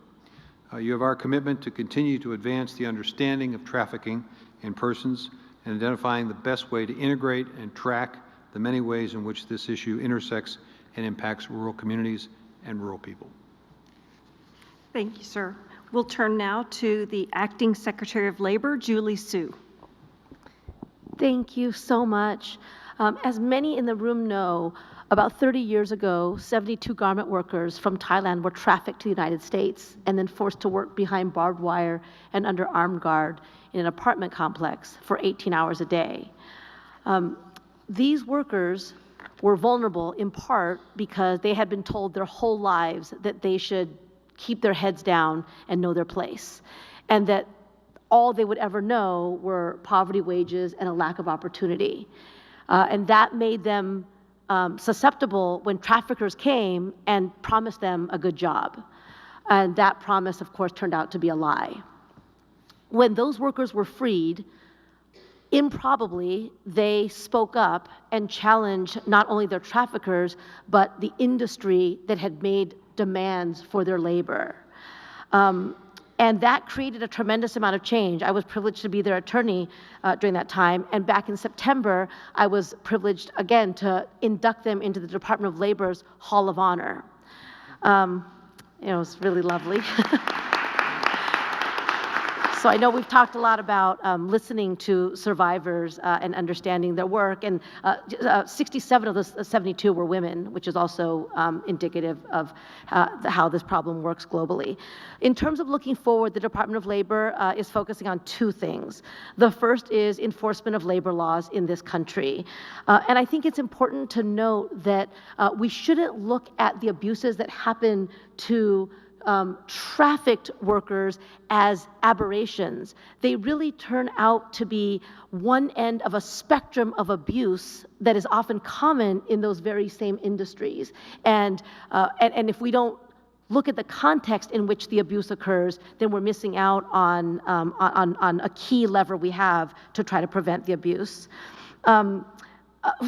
You have our commitment to continue to advance the understanding of trafficking in persons and identifying the best way to integrate and track the many ways in which this issue intersects and impacts rural communities and rural people. Thank you, sir. We'll turn now to the Acting Secretary of Labor, Julie Su. Thank you so much. As many in the room know, about 30 years ago, 72 garment workers from Thailand were trafficked to the United States and then forced to work behind barbed wire and under armed guard in an apartment complex for 18 hours a day. These workers were vulnerable in part because they had been told their whole lives that they should keep their heads down and know their place, and that all they would ever know were poverty wages and a lack of opportunity. And that made them susceptible when traffickers came and promised them a good job. And that promise, of course, turned out to be a lie. When those workers were freed, improbably, they spoke up and challenged not only their traffickers, but the industry that had made demands for their labor. And that created a tremendous amount of change. I was privileged to be their attorney during that time. And back in September, I was privileged again to induct them into the Department of Labor's Hall of Honor. It was really lovely. So I know we've talked a lot about listening to survivors and understanding their work, and 67 of those 72 were women, which is also indicative of how this problem works globally. In terms of looking forward, the Department of Labor is focusing on two things. The first is enforcement of labor laws in this country. And I think it's important to note that we shouldn't look at the abuses that happen to trafficked workers as aberrations. They really turn out to be one end of a spectrum of abuse that is often common in those very same industries. And if we don't look at the context in which the abuse occurs, then we're missing out on a key lever we have to try to prevent the abuse.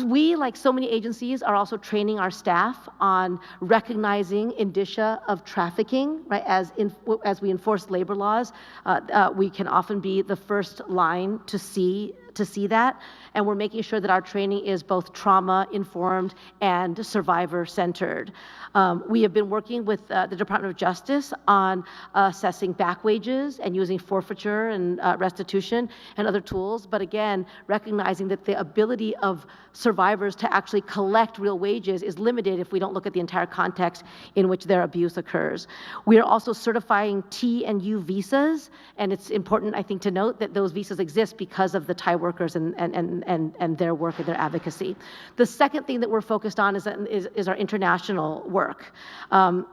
We, like so many agencies, are also training our staff on recognizing indicia of trafficking, right? As we enforce labor laws, we can often be the first line to see to see that, and we're making sure that our training is both trauma-informed and survivor-centered. We have been working with the Department of Justice on assessing back wages and using forfeiture and restitution and other tools, but again, recognizing that the ability of survivors to actually collect real wages is limited if we don't look at the entire context in which their abuse occurs. We are also certifying T and U visas, and it's important, I think, to note that those visas exist because of the Thai workers and their work and their advocacy. The second thing that we're focused on is our international work.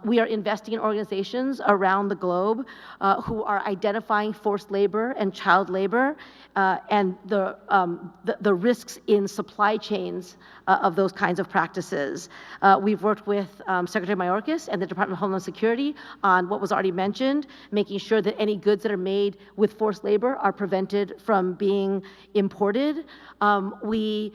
We are investing in organizations around the globe who are identifying forced labor and child labor and the risks in supply chains of those kinds of practices. We've worked with Secretary Mayorkas and the Department of Homeland Security on what was already mentioned, making sure that any goods that are made with forced labor are prevented from being imported. We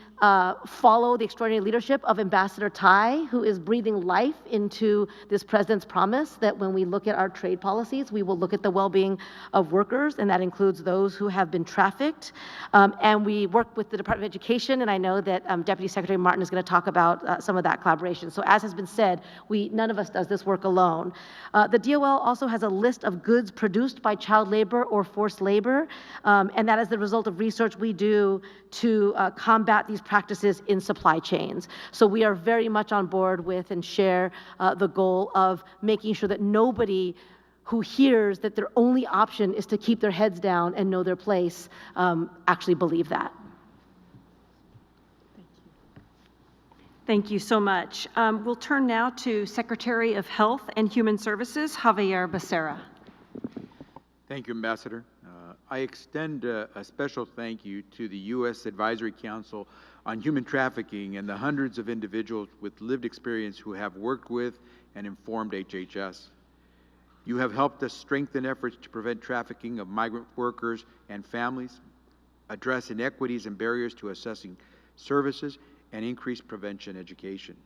follow the extraordinary leadership of Ambassador Tai, who is breathing life into this president's promise that when we look at our trade policies, we will look at the well-being of workers, and that includes those who have been trafficked. And we work with the Department of Education, and I know that Deputy Secretary Martin is going to talk about some of that collaboration. So as has been said, none of us does this work alone. The DOL also has a list of goods produced by child labor or forced labor, and that is the result of research we do to combat these practices in supply chains. So we are very much on board with and share the goal of making sure that nobody who hears that their only option is to keep their heads down and know their place actually believe that. Thank you so much. We'll turn now to Secretary of Health and Human Services, Javier Becerra. Thank you, Ambassador. I extend a special thank you to the U.S. Advisory Council on Human Trafficking and the hundreds of individuals with lived experience who have worked with and informed HHS. You have helped us strengthen efforts to prevent trafficking of migrant workers and families, address inequities and barriers to accessing services, and increase prevention education.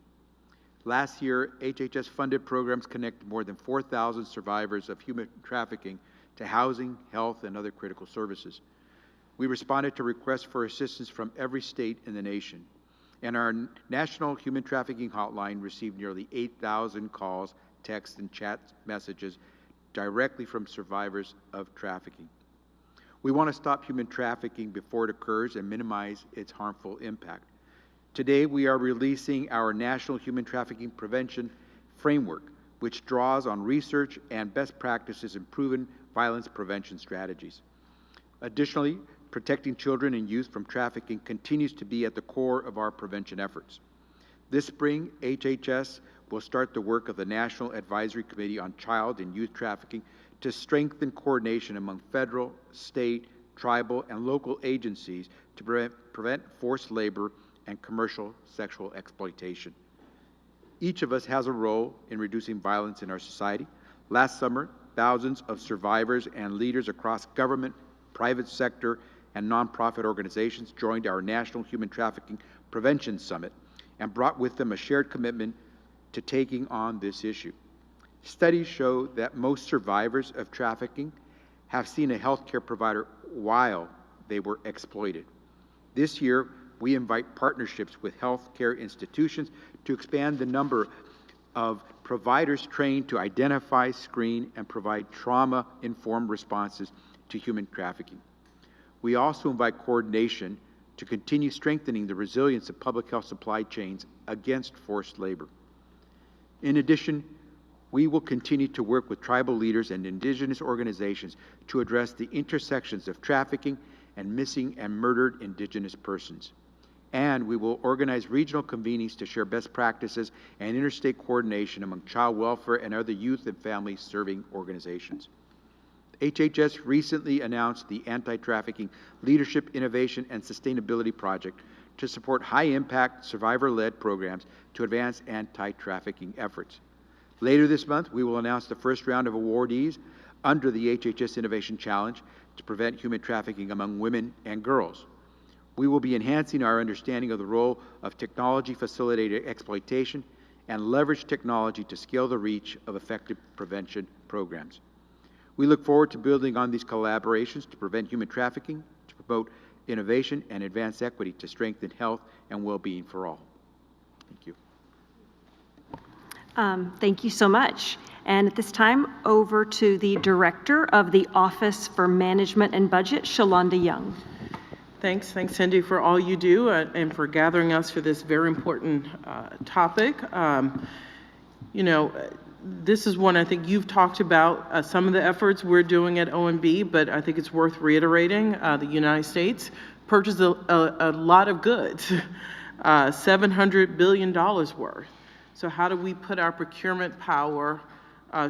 Last year, HHS funded programs connected more than 4,000 survivors of human trafficking to housing, health, and other critical services. We responded to requests for assistance from every state in the nation, and our National Human Trafficking Hotline received nearly 8,000 calls, texts, and chat messages directly from survivors of trafficking. We want to stop human trafficking before it occurs and minimize its harmful impact. Today, we are releasing our National Human Trafficking Prevention Framework, which draws on research and best practices in proven violence prevention strategies. Additionally, protecting children and youth from trafficking continues to be at the core of our prevention efforts. This spring, HHS will start the work of the National Advisory Committee on Child and Youth Trafficking to strengthen coordination among federal, state, tribal, and local agencies to prevent forced labor and commercial sexual exploitation. Each of us has a role in reducing violence in our society. Last summer, thousands of survivors and leaders across government, private sector, and nonprofit organizations joined our National Human Trafficking Prevention Summit and brought with them a shared commitment to taking on this issue. Studies show that most survivors of trafficking have seen a healthcare provider while they were exploited. This year, we invite partnerships with healthcare institutions to expand the number of providers trained to identify, screen, and provide trauma-informed responses to human trafficking. We also invite coordination to continue strengthening the resilience of public health supply chains against forced labor. In addition, we will continue to work with tribal leaders and indigenous organizations to address the intersections of trafficking and missing and murdered indigenous persons. And we will organize regional convenings to share best practices and interstate coordination among child welfare and other youth and family serving organizations. HHS recently announced the Anti-Trafficking Leadership, Innovation, and Sustainability Project to support high-impact, survivor-led programs to advance anti-trafficking efforts. Later this month, we will announce the first round of awardees under the HHS Innovation Challenge to prevent human trafficking among women and girls. We will be enhancing our understanding of the role of technology-facilitated exploitation and leverage technology to scale the reach of effective prevention programs. We look forward to building on these collaborations to prevent human trafficking, to promote innovation, and advance equity to strengthen health and well-being for all. Thank you. Thank you so much. And at this time, over to the Director of the Office for Management and Budget, Shalonda Young. Thanks, Cindy, for all you do and for gathering us for this very important topic. You know, this is one I think you've talked about some of the efforts we're doing at OMB, but I think it's worth reiterating. The United States purchased a lot of goods, $700 billion worth. So how do we put our procurement power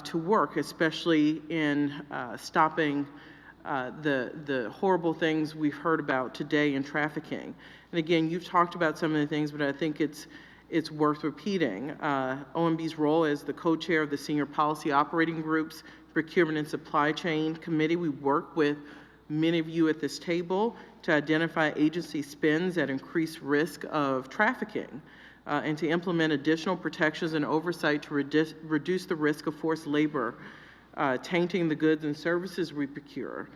to work, especially in stopping the horrible things we've heard about today in trafficking? And again, you've talked about some of the things, but I think it's worth repeating. OMB's role as the co-chair of the Senior Policy Operating Group's Procurement and Supply Chain Committee. We work with many of you at this table to identify agency spends at increased risk of trafficking. And to implement additional protections and oversight to reduce the risk of forced labor, tainting the goods and services we procure.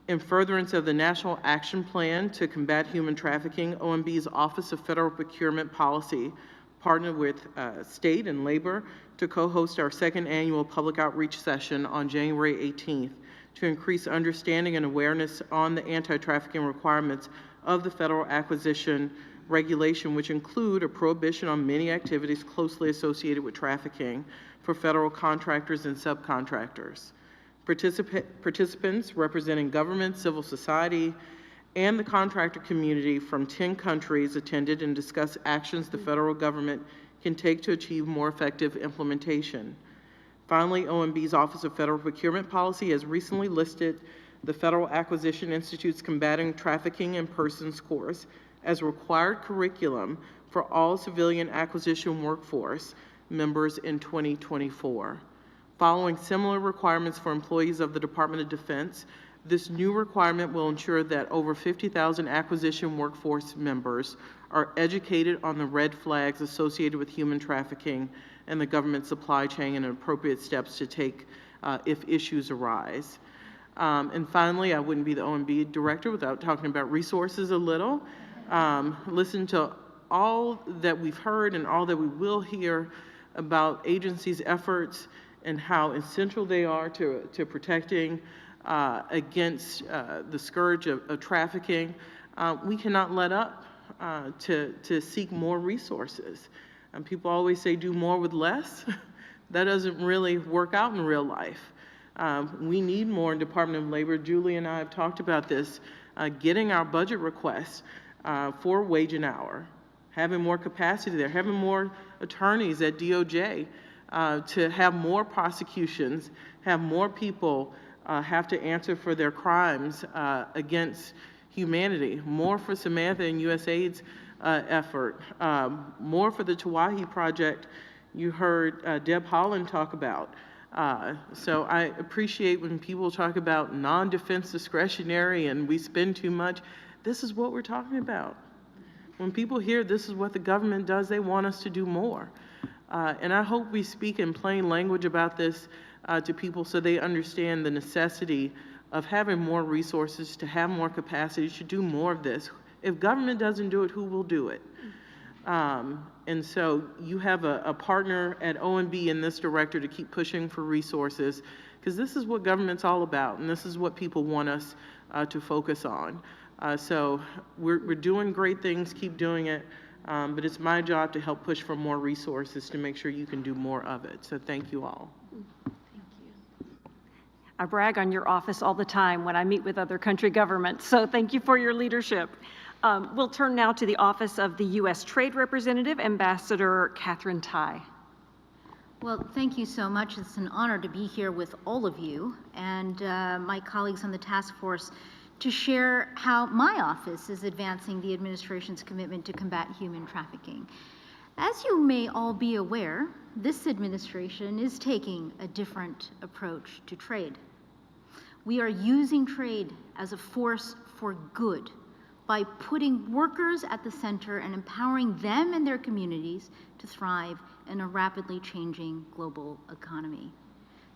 In furtherance of the National Action Plan to Combat Human Trafficking, OMB's Office of Federal Procurement Policy partnered with state and labor to co-host our second annual public outreach session on January 18th to increase understanding and awareness on the anti-trafficking requirements of the federal acquisition regulation, which include a prohibition on many activities closely associated with trafficking for federal contractors and subcontractors. Participants representing government, civil society, and the contractor community from 10 countries attended and discussed actions the federal government can take to achieve more effective implementation. Finally, OMB's Office of Federal Procurement Policy has recently listed the Federal Acquisition Institute's Combating Trafficking in Persons course as required curriculum for all civilian acquisition workforce members in 2024. Following similar requirements for employees of the Department of Defense, this new requirement will ensure that over 50,000 acquisition workforce members are educated on the red flags associated with human trafficking and the government supply chain and appropriate steps to take if issues arise. And finally, I wouldn't be the OMB director without talking about resources a little. Listen to all that we've heard and all that we will hear about agencies' efforts and how essential they are to protecting against the scourge of trafficking. We cannot let up to seek more resources. And people always say do more with less. That doesn't really work out in real life. We need more in Department of Labor. Julie and I have talked about this, getting our budget requests for wage and hour, having more capacity there, having more attorneys at DOJ to have more prosecutions, have more people have to answer for their crimes against humanity, more for Samantha and USAID's effort, more for the Tawahi Project you heard Deb Holland talk about. So I appreciate when people talk about non-defense discretionary and we spend too much. This is what we're talking about. When people hear this is what the government does, they want us to do more. And I hope we speak in plain language about this to people so they understand the necessity of having more resources, to have more capacity, to do more of this. If government doesn't do it, who will do it? And so you have a partner at OMB and this director to keep pushing for resources, because this is what government's all about, and this is what people want us to focus on. So we're doing great things, keep doing it, but it's my job to help push for more resources to make sure you can do more of it. So thank you all. I brag on your office all the time when I meet with other country governments, so thank you for your leadership. We'll turn now to the Office of the U.S. Trade Representative, Ambassador Catherine Tai. Well, thank you so much. It's an honor to be here with all of you and my colleagues on the task force to share how my office is advancing the administration's commitment to combat human trafficking. As you may all be aware, this administration is taking a different approach to trade. We are using trade as a force for good by putting workers at the center and empowering them and their communities to thrive in a rapidly changing global economy.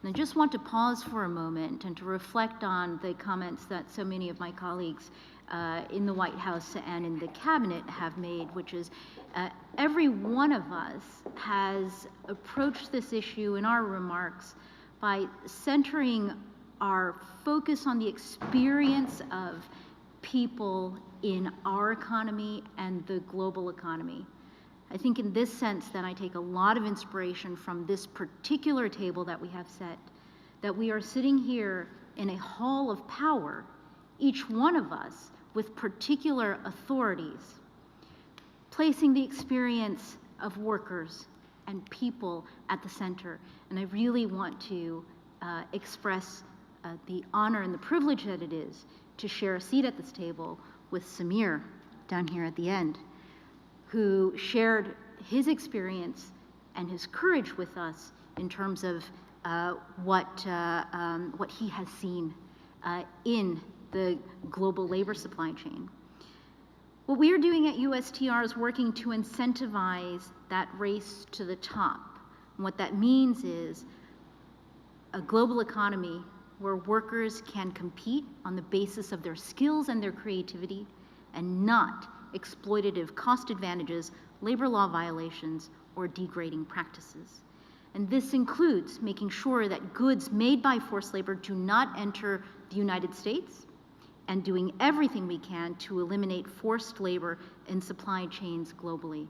And I just want to pause for a moment and to reflect on the comments that so many of my colleagues in the White House and in the cabinet have made, which is every one of us has approached this issue in our remarks by centering our focus on the experience of people in our economy and the global economy. I think in this sense that I take a lot of inspiration from this particular table that we have set, that we are sitting here in a hall of power, each one of us with particular authorities, placing the experience of workers and people at the center. And I really want to express the honor and the privilege that it is to share a seat at this table with Samir down here at the end, who shared his experience and his courage with us in terms of what he has seen in the global labor supply chain. What we are doing at USTR is working to incentivize that race to the top. And what that means is a global economy where workers can compete on the basis of their skills and their creativity and not exploitative cost advantages, labor law violations, or degrading practices. And this includes making sure that goods made by forced labor do not enter the United States, and doing everything we can to eliminate forced labor in supply chains globally.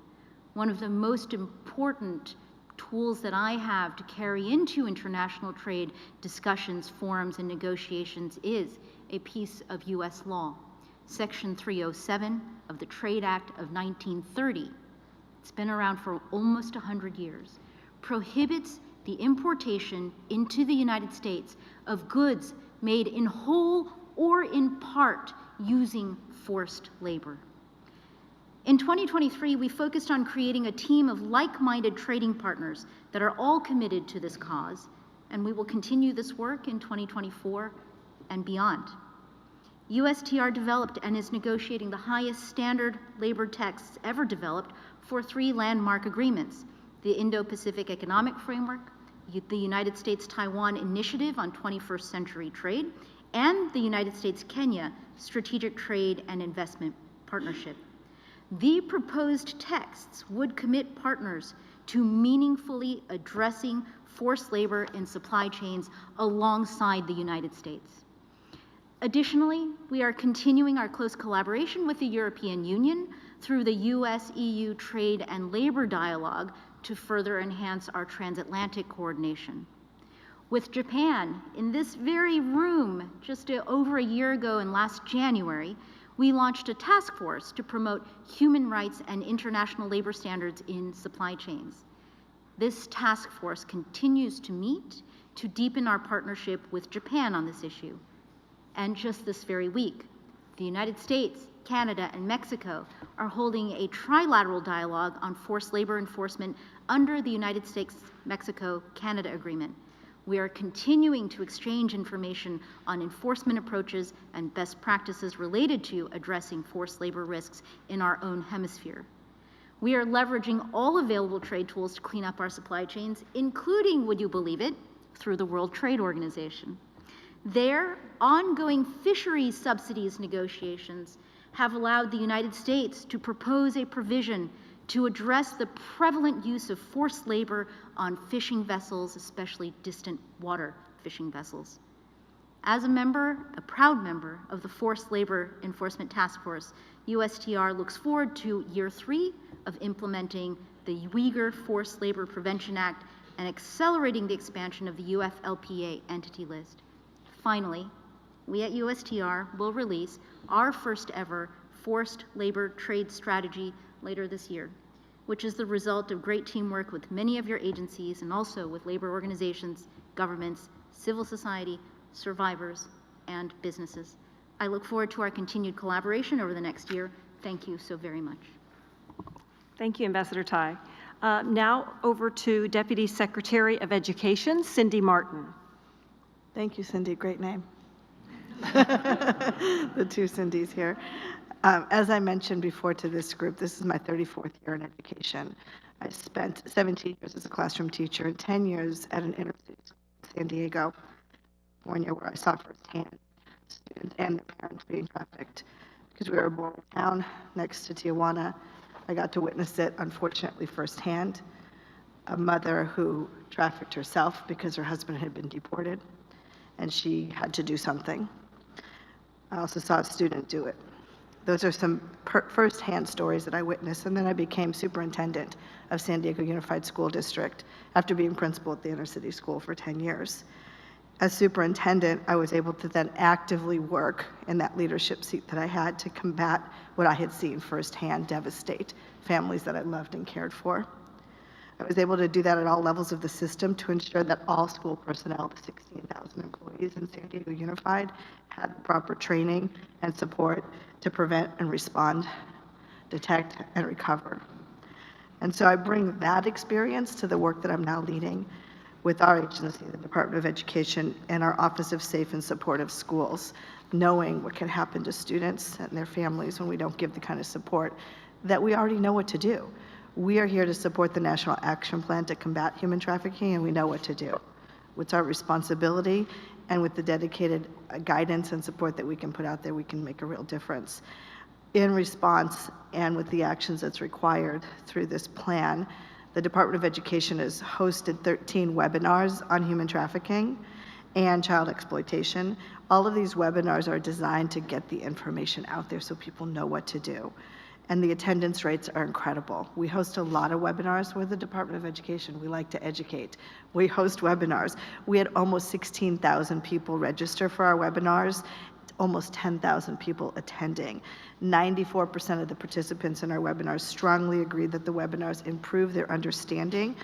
One of the most important tools that I have to carry into international trade discussions, forums, and negotiations is a piece of US law. Section 307 of the Trade Act of 1930, it's been around for almost 100 years, prohibits the importation into the United States of goods made in whole or in part using forced labor. In 2023, we focused on creating a team of like-minded trading partners that are all committed to this cause, and we will continue this work in 2024 and beyond. USTR developed and is negotiating the highest standard labor texts ever developed for 3 landmark agreements: the Indo-Pacific Economic Framework, the United States-Taiwan Initiative on 21st Century Trade, and the United States-Kenya Strategic Trade and Investment Partnership. The proposed texts would commit partners to meaningfully addressing forced labor in supply chains alongside the United States. Additionally, we are continuing our close collaboration with the European Union through the US-EU Trade and Labor Dialogue to further enhance our transatlantic coordination. With Japan, in this very room, just over a year ago in last January, we launched a task force to promote human rights and international labor standards in supply chains. This task force continues to meet to deepen our partnership with Japan on this issue. And just this very week, the United States, Canada, and Mexico are holding a trilateral dialogue on forced labor enforcement under the United States-Mexico-Canada Agreement. We are continuing to exchange information on enforcement approaches and best practices related to addressing forced labor risks in our own hemisphere. We are leveraging all available trade tools to clean up our supply chains, including, would you believe it, through the World Trade Organization. Their ongoing fisheries subsidies negotiations have allowed the United States to propose a provision to address the prevalent use of forced labor on fishing vessels, especially distant water fishing vessels. As a proud member of the Forced Labor Enforcement Task Force, USTR looks forward to year 3 of implementing the Uyghur Forced Labor Prevention Act and accelerating the expansion of the UFLPA entity list. Finally, we at USTR will release our first ever forced labor trade strategy later this year, which is the result of great teamwork with many of your agencies and also with labor organizations, governments, civil society, survivors, and businesses. I look forward to our continued collaboration over the next year. Thank you so very much. Thank you, Ambassador Tai. Now over to Deputy Secretary of Education, Cindy Martin. Thank you, Cindy. Great name. The 2 Cindys here. As I mentioned before to this group, this is my 34th year in education. I spent 17 years as a classroom teacher and 10 years at an inner city San Diego, California, where I saw firsthand students and their parents being trafficked. Because we were born in a town next to Tijuana, I got to witness it, unfortunately, firsthand. A mother who trafficked herself because her husband had been deported, and she had to do something. I also saw a student do it. Those are some firsthand stories that I witnessed, and then I became superintendent of San Diego Unified School District after being principal at the inner city school for 10 years. As superintendent, I was able to then actively work in that leadership seat that I had to combat what I had seen firsthand devastate families that I loved and cared for. I was able to do that at all levels of the system to ensure that all school personnel, the 16,000 employees in San Diego Unified, had the proper training and support to prevent and respond, detect and recover. And so I bring that experience to the work that I'm now leading with our agency, the Department of Education, and our Office of Safe and Supportive Schools, knowing what can happen to students and their families when we don't give the kind of support that we already know what to do. We are here to support the National Action Plan to combat human trafficking, and we know what to do. It's our responsibility, and with the dedicated guidance and support that we can put out there, we can make a real difference. In response, and with the actions that's required through this plan, the Department of Education has hosted 13 webinars on human trafficking and child exploitation. All of these webinars are designed to get the information out there so people know what to do. And the attendance rates are incredible. We host a lot of webinars with the Department of Education. We like to educate. We host webinars. We had almost 16,000 people register for our webinars, almost 10,000 people attending. 94% of the participants in our webinars strongly agreed that the webinars improve their understanding,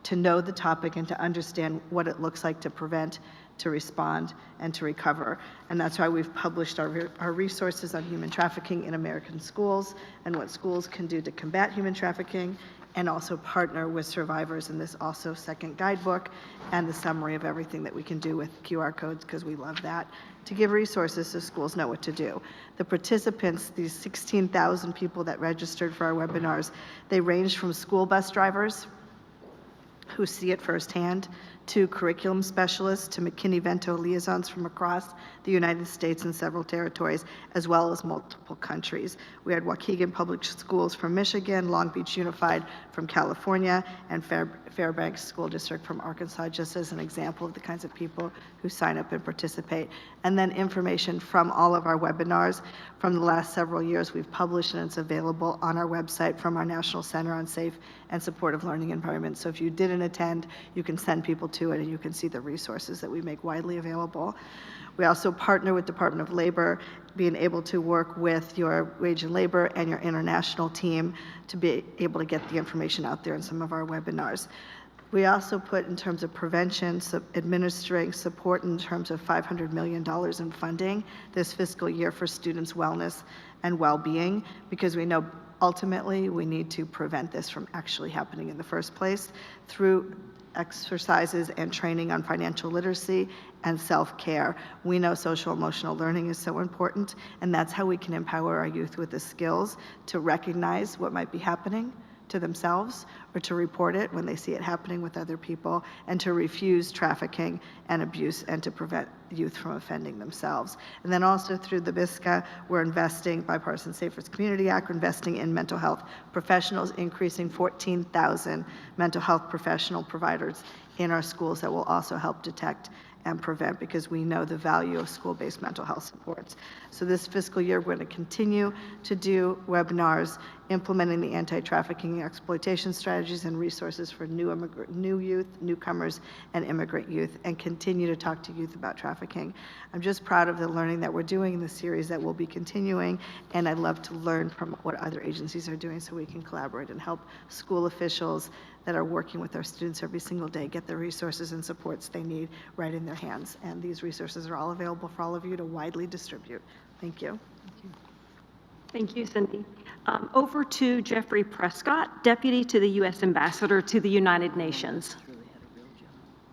to know the topic and to understand what it looks like to prevent, to respond, and to recover. And that's why we've published our resources on human trafficking in American schools and what schools can do to combat human trafficking, and also partner with survivors in this also second guidebook and the summary of everything that we can do with QR codes, because we love that, to give resources so schools know what to do. The participants, these 16,000 people that registered for our webinars, they ranged from school bus drivers who see it firsthand, to curriculum specialists, to McKinney-Vento liaisons from across the United States and several territories, as well as multiple countries. We had Waukegan Public Schools from Michigan, Long Beach Unified from California, and Fairbanks School District from Arkansas, just as an example of the kinds of people who sign up and participate. And then information from all of our webinars from the last several years we've published, and it's available on our website from our National Center on Safe and Supportive Learning Environments. So if you didn't attend, you can send people to it, and you can see the resources that we make widely available. We also partner with Department of Labor, being able to work with your wage and labor and your international team to be able to get the information out there in some of our webinars. We also put, in terms of prevention, administering support in terms of $500 million in funding this fiscal year for students' wellness and well-being, because we know ultimately we need to prevent this from actually happening in the first place through exercises and training on financial literacy and self-care. We know social emotional learning is so important, and that's how we can empower our youth with the skills to recognize what might be happening to themselves, or to report it when they see it happening with other people, and to refuse trafficking and abuse, and to prevent youth from offending themselves. And then also through the BISCA, we're investing, Bipartisan Safer Community Act, we're investing in mental health professionals, increasing 14,000 mental health professional providers in our schools that will also help detect and prevent, because we know the value of school-based mental health supports. So this fiscal year, we're going to continue to do webinars implementing the anti-trafficking and exploitation strategies and resources for new youth, newcomers, and immigrant youth, and continue to talk to youth about trafficking. I'm just proud of the learning that we're doing in the series that will be continuing, and I'd love to learn from what other agencies are doing so we can collaborate and help school officials that are working with our students every single day get the resources and supports they need right in their hands. And these resources are all available for all of you to widely distribute. Thank you. Thank you, Cindy. Over to Jeffrey Prescott, Deputy to the U.S. Ambassador to the United Nations.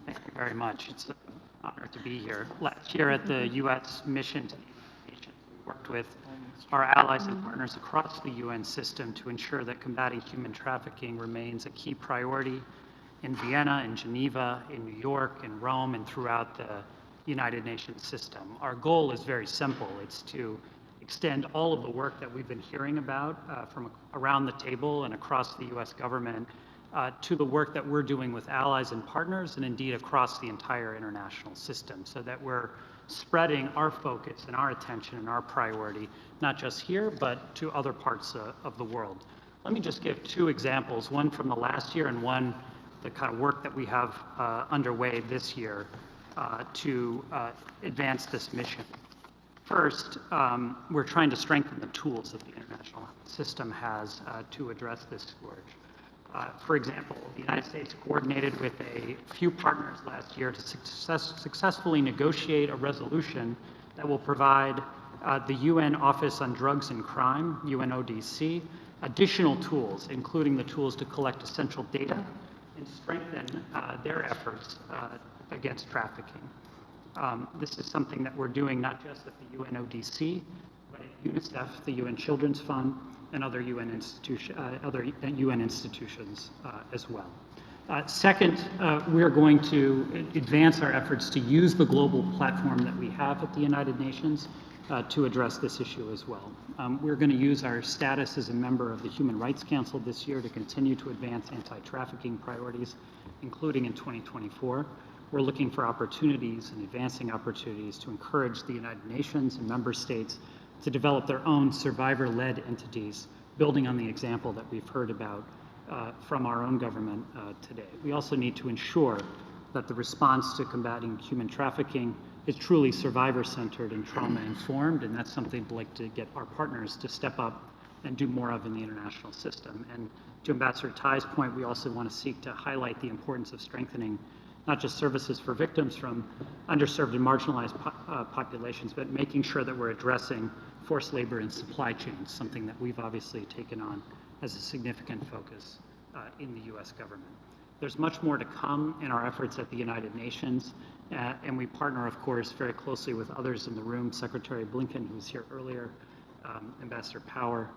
Thank you very much. It's an honor to be here. Last year at the U.S. mission to the United Nations, we worked with our allies and partners across the UN system to ensure that combating human trafficking remains a key priority in Vienna, in Geneva, in New York, in Rome, and throughout the United Nations system. Our goal is very simple. It's to extend all of the work that we've been hearing about from around the table and across the U.S. government to the work that we're doing with allies and partners, and indeed across the entire international system, so that we're spreading our focus and our attention and our priority, not just here, but to other parts of the world. Let me just give two examples, one from the last year and one the kind of work that we have underway this year to advance this mission. First, we're trying to strengthen the tools that the international system has to address this scourge. For example, the United States coordinated with a few partners last year to successfully negotiate a resolution that will provide the UN Office on Drugs and Crime, UNODC, additional tools, including the tools to collect essential data and strengthen their efforts against trafficking. This is something that we're doing not just at the UNODC, but at UNICEF, the UN Children's Fund, and other UN institutions as well. Second, we're going to advance our efforts to use the global platform that we have at the United Nations to address this issue as well. We're going to use our status as a member of the Human Rights Council this year to continue to advance anti-trafficking priorities, including in 2024. We're looking for opportunities and advancing opportunities to encourage the United Nations and member states to develop their own survivor-led entities, building on the example that we've heard about from our own government today. We also need to ensure that the response to combating human trafficking is truly survivor-centered and trauma-informed, and that's something I'd like to get our partners to step up and do more of in the international system. And to Ambassador Tai's point, we also want to seek to highlight the importance of strengthening not just services for victims from underserved and marginalized populations, but making sure that we're addressing forced labor and supply chains, something that we've obviously taken on as a significant focus in the U.S. government. There's much more to come in our efforts at the United Nations, and we partner, of course, very closely with others in the room, Secretary Blinken, who was here earlier, Ambassador Power,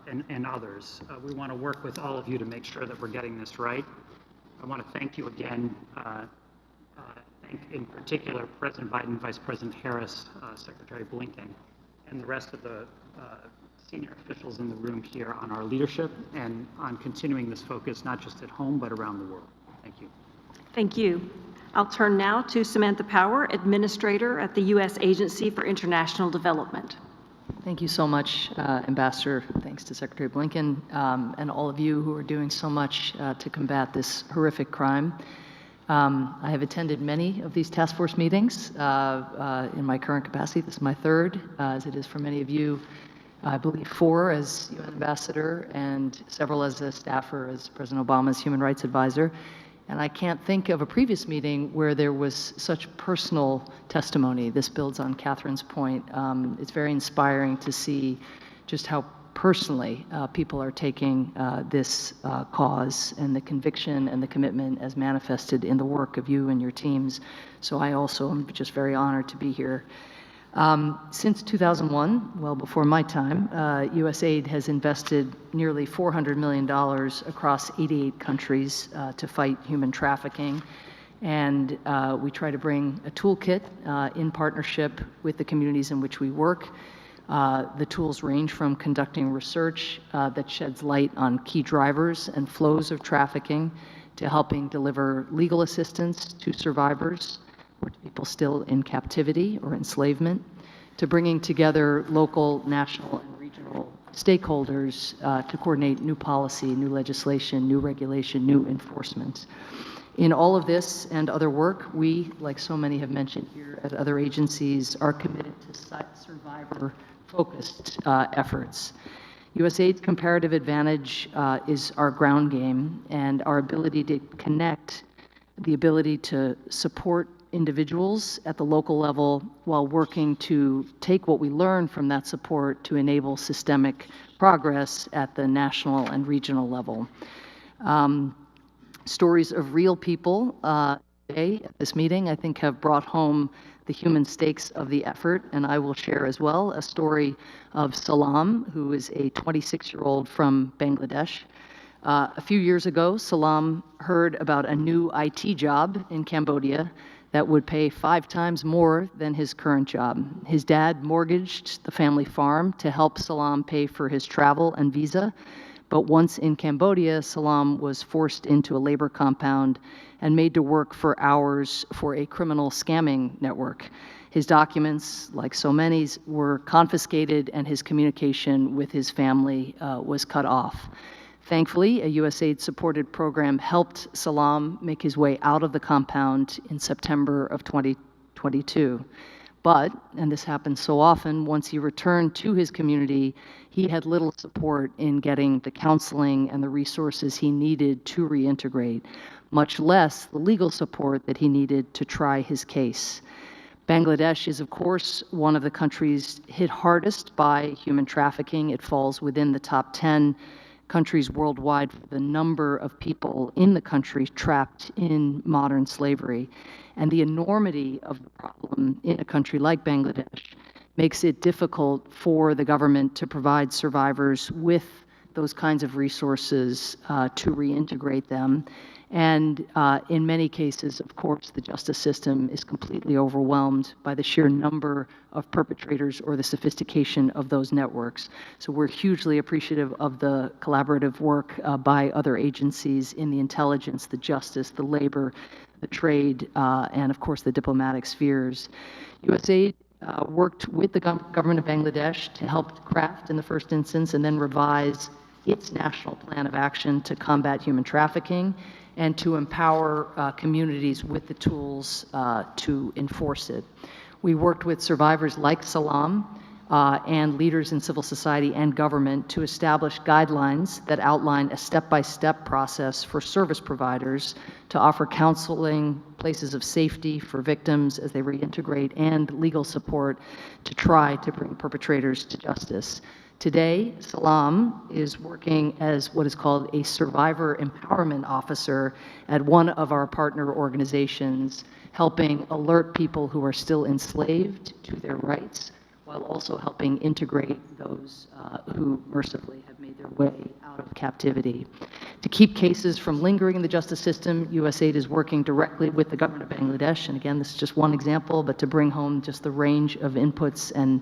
and others. We want to work with all of you to make sure that we're getting this right. I want to thank you again, thank in particular President Biden, Vice President Harris, Secretary Blinken, and the rest of the senior officials in the room here on our leadership and on continuing this focus not just at home but around the world. Thank you. Thank you. I'll turn now to Samantha Power, Administrator at the U.S. Agency for International Development. Thank you so much, Ambassador. Thanks to Secretary Blinken and all of you who are doing so much to combat this horrific crime. I have attended many of these task force meetings in my current capacity. This is my third, as it is for many of you. I believe 4 as UN Ambassador and several as a staffer as President Obama's Human Rights Advisor. And I can't think of a previous meeting where there was such personal testimony. This builds on Catherine's point. It's very inspiring to see just how personally people are taking this cause and the conviction and the commitment as manifested in the work of you and your teams. So I also am just very honored to be here. Since 2001, well before my time, USAID has invested nearly $400 million across 88 countries to fight human trafficking. And we try to bring a toolkit in partnership with the communities in which we work. The tools range from conducting research that sheds light on key drivers and flows of trafficking to helping deliver legal assistance to survivors or to people still in captivity or enslavement, to bringing together local, national, and regional stakeholders to coordinate new policy, new legislation, new regulation, new enforcement. In all of this and other work, we, like so many have mentioned here at other agencies, are committed to survivor-focused efforts. USAID's comparative advantage is our ground game and our ability to connect, the ability to support individuals at the local level while working to take what we learn from that support to enable systemic progress at the national and regional level. Stories of real people today at this meeting, I think, have brought home the human stakes of the effort, and I will share as well a story of Salam, who is a 26-year-old from Bangladesh, A few years ago, Salam heard about a new IT job in Cambodia that would pay 5 times more than his current job. His dad mortgaged the family farm to help Salam pay for his travel and visa. But once in Cambodia, Salam was forced into a labor compound and made to work for hours for a criminal scamming network. His documents, like so many's, were confiscated and his communication with his family was cut off. Thankfully, a USAID-supported program helped Salam make his way out of the compound in September of 2022. But, and this happens so often, once he returned to his community, he had little support in getting the counseling and the resources he needed to reintegrate, much less the legal support that he needed to try his case. Bangladesh is, of course, one of the countries hit hardest by human trafficking. It falls within the top 10 countries worldwide for the number of people in the country trapped in modern slavery. And the enormity of the problem in a country like Bangladesh makes it difficult for the government to provide survivors with those kinds of resources to reintegrate them. And in many cases, of course, the justice system is completely overwhelmed by the sheer number of perpetrators or the sophistication of those networks. So we're hugely appreciative of the collaborative work by other agencies in the intelligence, the justice, the labor, the trade, and of course the diplomatic spheres. USAID worked with the government of Bangladesh to help craft in the first instance and then revise its national plan of action to combat human trafficking and to empower communities with the tools to enforce it. We worked with survivors like Salam and leaders in civil society and government to establish guidelines that outline a step-by-step process for service providers to offer counseling, places of safety for victims as they reintegrate, and legal support to try to bring perpetrators to justice. Today, Salam is working as what is called a survivor empowerment officer at one of our partner organizations, helping alert people who are still enslaved to their rights, while also helping integrate those who mercifully have made their way out of captivity. To keep cases from lingering in the justice system, USAID is working directly with the government of Bangladesh, and again, this is just one example, but to bring home just the range of inputs and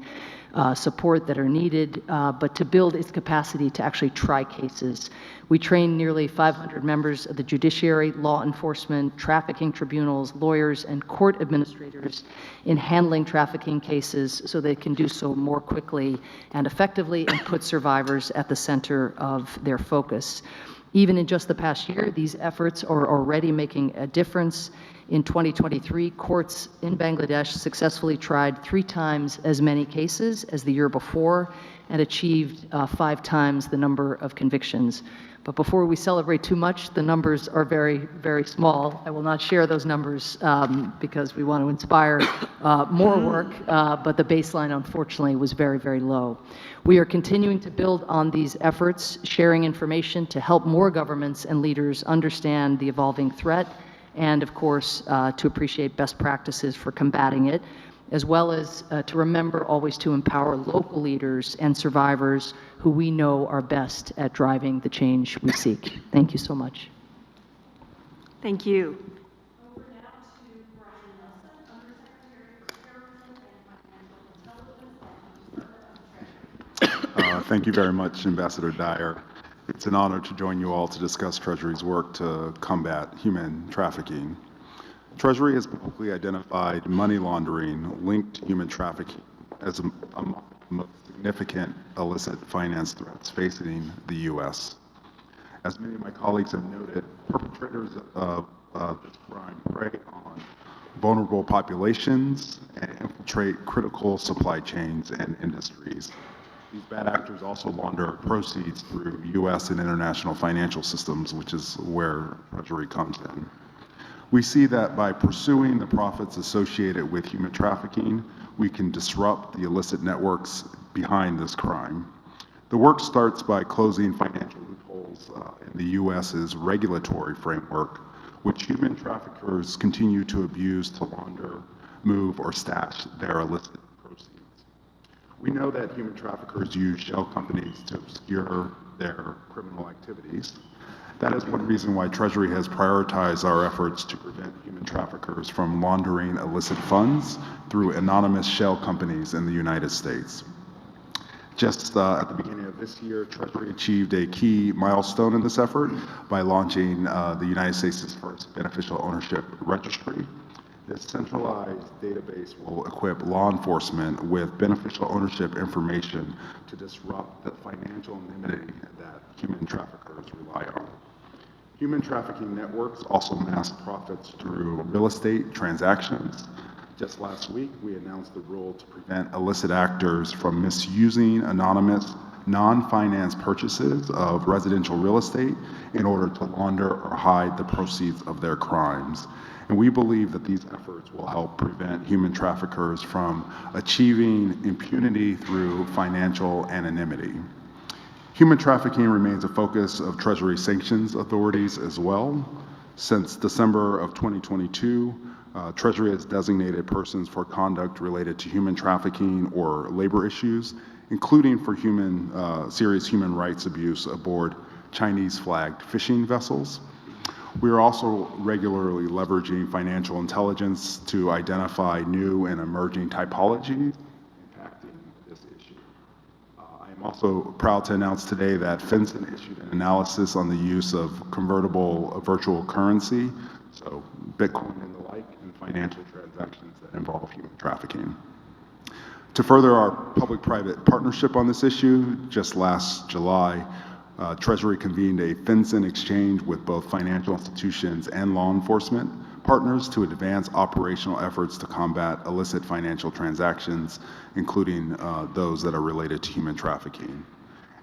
support that are needed, but to build its capacity to actually try cases. We train nearly 500 members of the judiciary, law enforcement, trafficking tribunals, lawyers, and court administrators in handling trafficking cases so they can do so more quickly and effectively and put survivors at the center of their focus. Even in just the past year, these efforts are already making a difference. In 2023, courts in Bangladesh successfully tried 3 times as many cases as the year before and achieved 5 times the number of convictions. But before we celebrate too much, the numbers are very, very small. I will not share those numbers because we want to inspire more work, but the baseline, unfortunately, was very, very low. We are continuing to build on these efforts, sharing information to help more governments and leaders understand the evolving threat and, of course, to appreciate best practices for combating it, as well as to remember always to empower local leaders and survivors who we know are best at driving the change we seek. Thank you so much. Thank you. Thank you very much, Ambassador Dyer. It's an honor to join you all to discuss Treasury's work to combat human trafficking. Treasury has publicly identified money laundering linked to human trafficking as among the most significant illicit finance threats facing the U.S. As many of my colleagues have noted, perpetrators of this crime prey on vulnerable populations and infiltrate critical supply chains and industries. These bad actors also launder proceeds through U.S. and international financial systems, which is where Treasury comes in. We see that by pursuing the profits associated with human trafficking, we can disrupt the illicit networks behind this crime. The work starts by closing financial loopholes in the U.S.'s regulatory framework, which human traffickers continue to abuse to launder, move, or stash their illicit proceeds. We know that human traffickers use shell companies to obscure their criminal activities. That is one reason why Treasury has prioritized our efforts to prevent human traffickers from laundering illicit funds through anonymous shell companies in the United States. Just at the beginning of this year, Treasury achieved a key milestone in this effort by launching the United States' first beneficial ownership registry. This centralized database will equip law enforcement with beneficial ownership information to disrupt the financial anonymity that human traffickers rely on. Human trafficking networks also amass profits through real estate transactions. Just last week, we announced the rule to prevent illicit actors from misusing anonymous, non-finance purchases of residential real estate in order to launder or hide the proceeds of their crimes. And we believe that these efforts will help prevent human traffickers from achieving impunity through financial anonymity. Human trafficking remains a focus of Treasury sanctions authorities as well. Since December of 2022, Treasury has designated persons for conduct related to human trafficking or labor issues, including for serious human rights abuse aboard Chinese-flagged fishing vessels. We are also regularly leveraging financial intelligence to identify new and emerging typologies impacting this issue. I am also proud to announce today that FinCEN issued an analysis on the use of convertible virtual currency, so Bitcoin and the like, in financial transactions that involve human trafficking. To further our public-private partnership on this issue, just last July, Treasury convened a FinCEN exchange with both financial institutions and law enforcement partners to advance operational efforts to combat illicit financial transactions, including those that are related to human trafficking.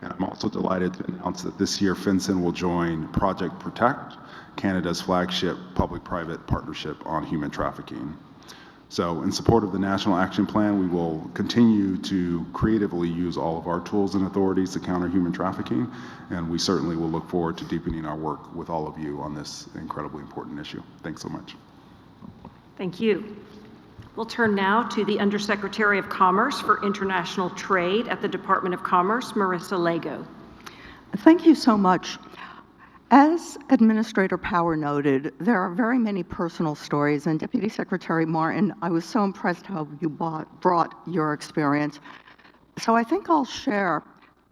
And I'm also delighted to announce that this year FinCEN will join Project Protect, Canada's flagship public-private partnership on human trafficking. So in support of the National Action Plan, we will continue to creatively use all of our tools and authorities to counter human trafficking, and we certainly will look forward to deepening our work with all of you on this incredibly important issue. Thanks so much. Thank you. We'll turn now to the Undersecretary of Commerce for International Trade at the Department of Commerce, Marissa Lego. Thank you so much. As Administrator Power noted, there are very many personal stories, and Deputy Secretary Martin, I was so impressed how you brought your experience. So I think I'll share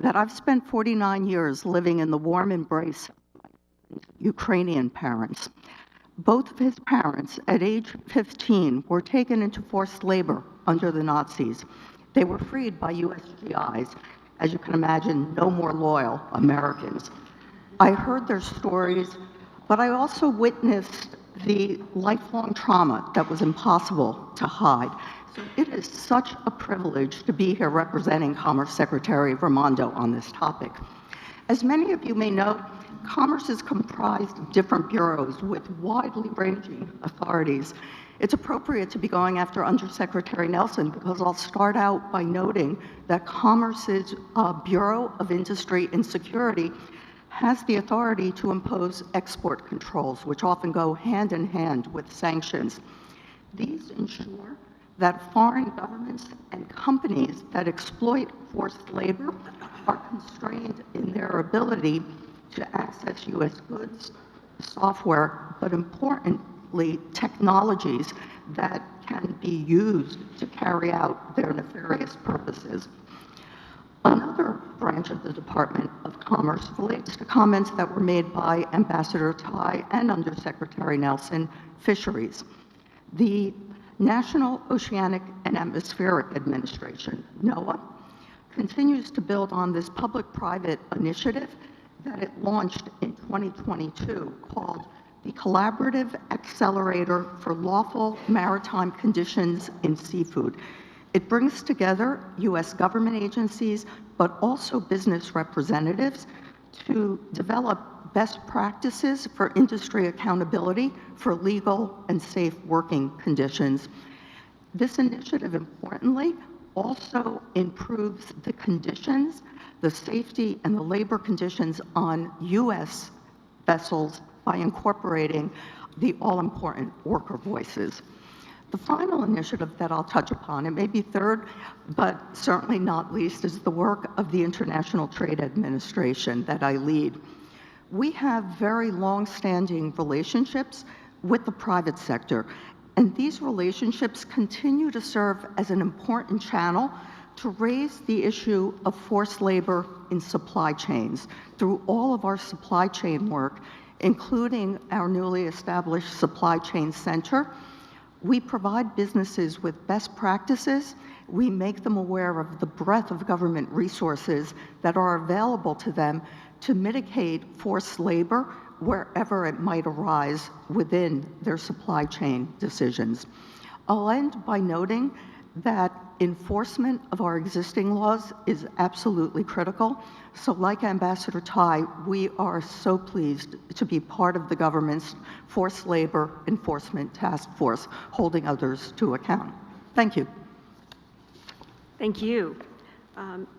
that I've spent 49 years living in the warm embrace of Ukrainian parents. Both of his parents, at age 15, were taken into forced labor under the Nazis. They were freed by US GIs. As you can imagine, no more loyal Americans. I heard their stories, but I also witnessed the lifelong trauma that was impossible to hide. So it is such a privilege to be here representing Commerce Secretary Raimondo on this topic. As many of you may know, Commerce is comprised of different bureaus with widely ranging authorities. It's appropriate to be going after Undersecretary Nelson because I'll start out by noting that Commerce's Bureau of Industry and Security has the authority to impose export controls, which often go hand in hand with sanctions. These ensure that foreign governments and companies that exploit forced labor are constrained in their ability to access US goods, software, but importantly, technologies that can be used to carry out their nefarious purposes. Another branch of the Department of Commerce relates to comments that were made by Ambassador Tai and Undersecretary Nelson, Fisheries. The National Oceanic and Atmospheric Administration, NOAA, continues to build on this public-private initiative that it launched in 2022 called the Collaborative Accelerator for Lawful Maritime Conditions in Seafood. It brings together US government agencies, but also business representatives to develop best practices for industry accountability for legal and safe working conditions. This initiative, importantly, also improves the conditions, the safety and the labor conditions on US vessels by incorporating the all-important worker voices. The final initiative that I'll touch upon, it may be third, but certainly not least, is the work of the International Trade Administration that I lead. We have very long-standing relationships with the private sector, and these relationships continue to serve as an important channel to raise the issue of forced labor in supply chains through all of our supply chain work, including our newly established Supply Chain Center. We provide businesses with best practices. We make them aware of the breadth of government resources that are available to them to mitigate forced labor wherever it might arise within their supply chain decisions. I'll end by noting that enforcement of our existing laws is absolutely critical. So like Ambassador Tai, we are so pleased to be part of the government's Forced Labor Enforcement Task Force, holding others to account. Thank you. Thank you.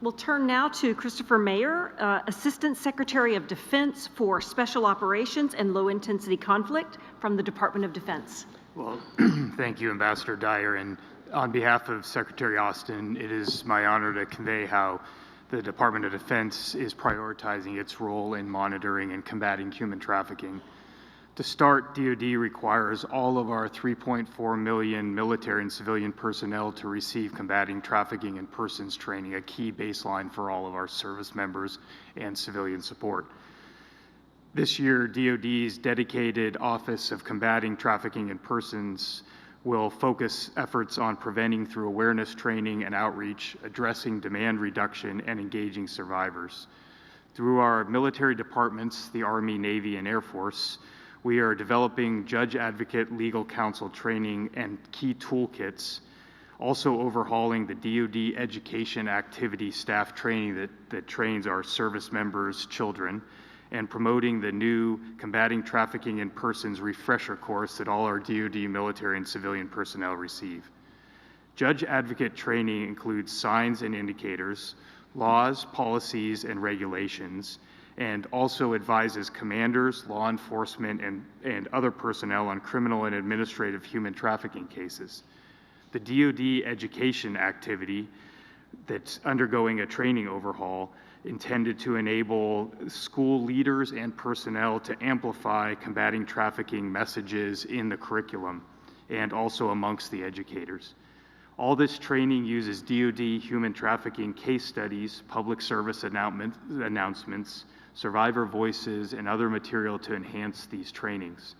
We'll turn now to Christopher Mayer, Assistant Secretary of Defense for Special Operations and Low Intensity Conflict from the Department of Defense. Well, thank you, Ambassador Dyer. And on behalf of Secretary Austin, it is my honor to convey how the Department of Defense is prioritizing its role in monitoring and combating human trafficking. To start, DoD requires all of our 3.4 million military and civilian personnel to receive combating trafficking in persons training, a key baseline for all of our service members and civilian support. This year, DoD's dedicated Office of Combating Trafficking in Persons will focus efforts on preventing through awareness training and outreach, addressing demand reduction, and engaging survivors. Through our military departments, the Army, Navy, and Air Force, we are developing judge advocate legal counsel training and key toolkits, also overhauling the DoD education activity staff training that trains our service members' children, and promoting the new Combating Trafficking in Persons refresher course that all our DoD military and civilian personnel receive. Judge advocate training includes signs and indicators, laws, policies, and regulations, and also advises commanders, law enforcement, and other personnel on criminal and administrative human trafficking cases. The DoD education activity that's undergoing a training overhaul intended to enable school leaders and personnel to amplify combating trafficking messages in the curriculum and also amongst the educators. All this training uses DoD human trafficking case studies, public service announcements, survivor voices, and other material to enhance these trainings.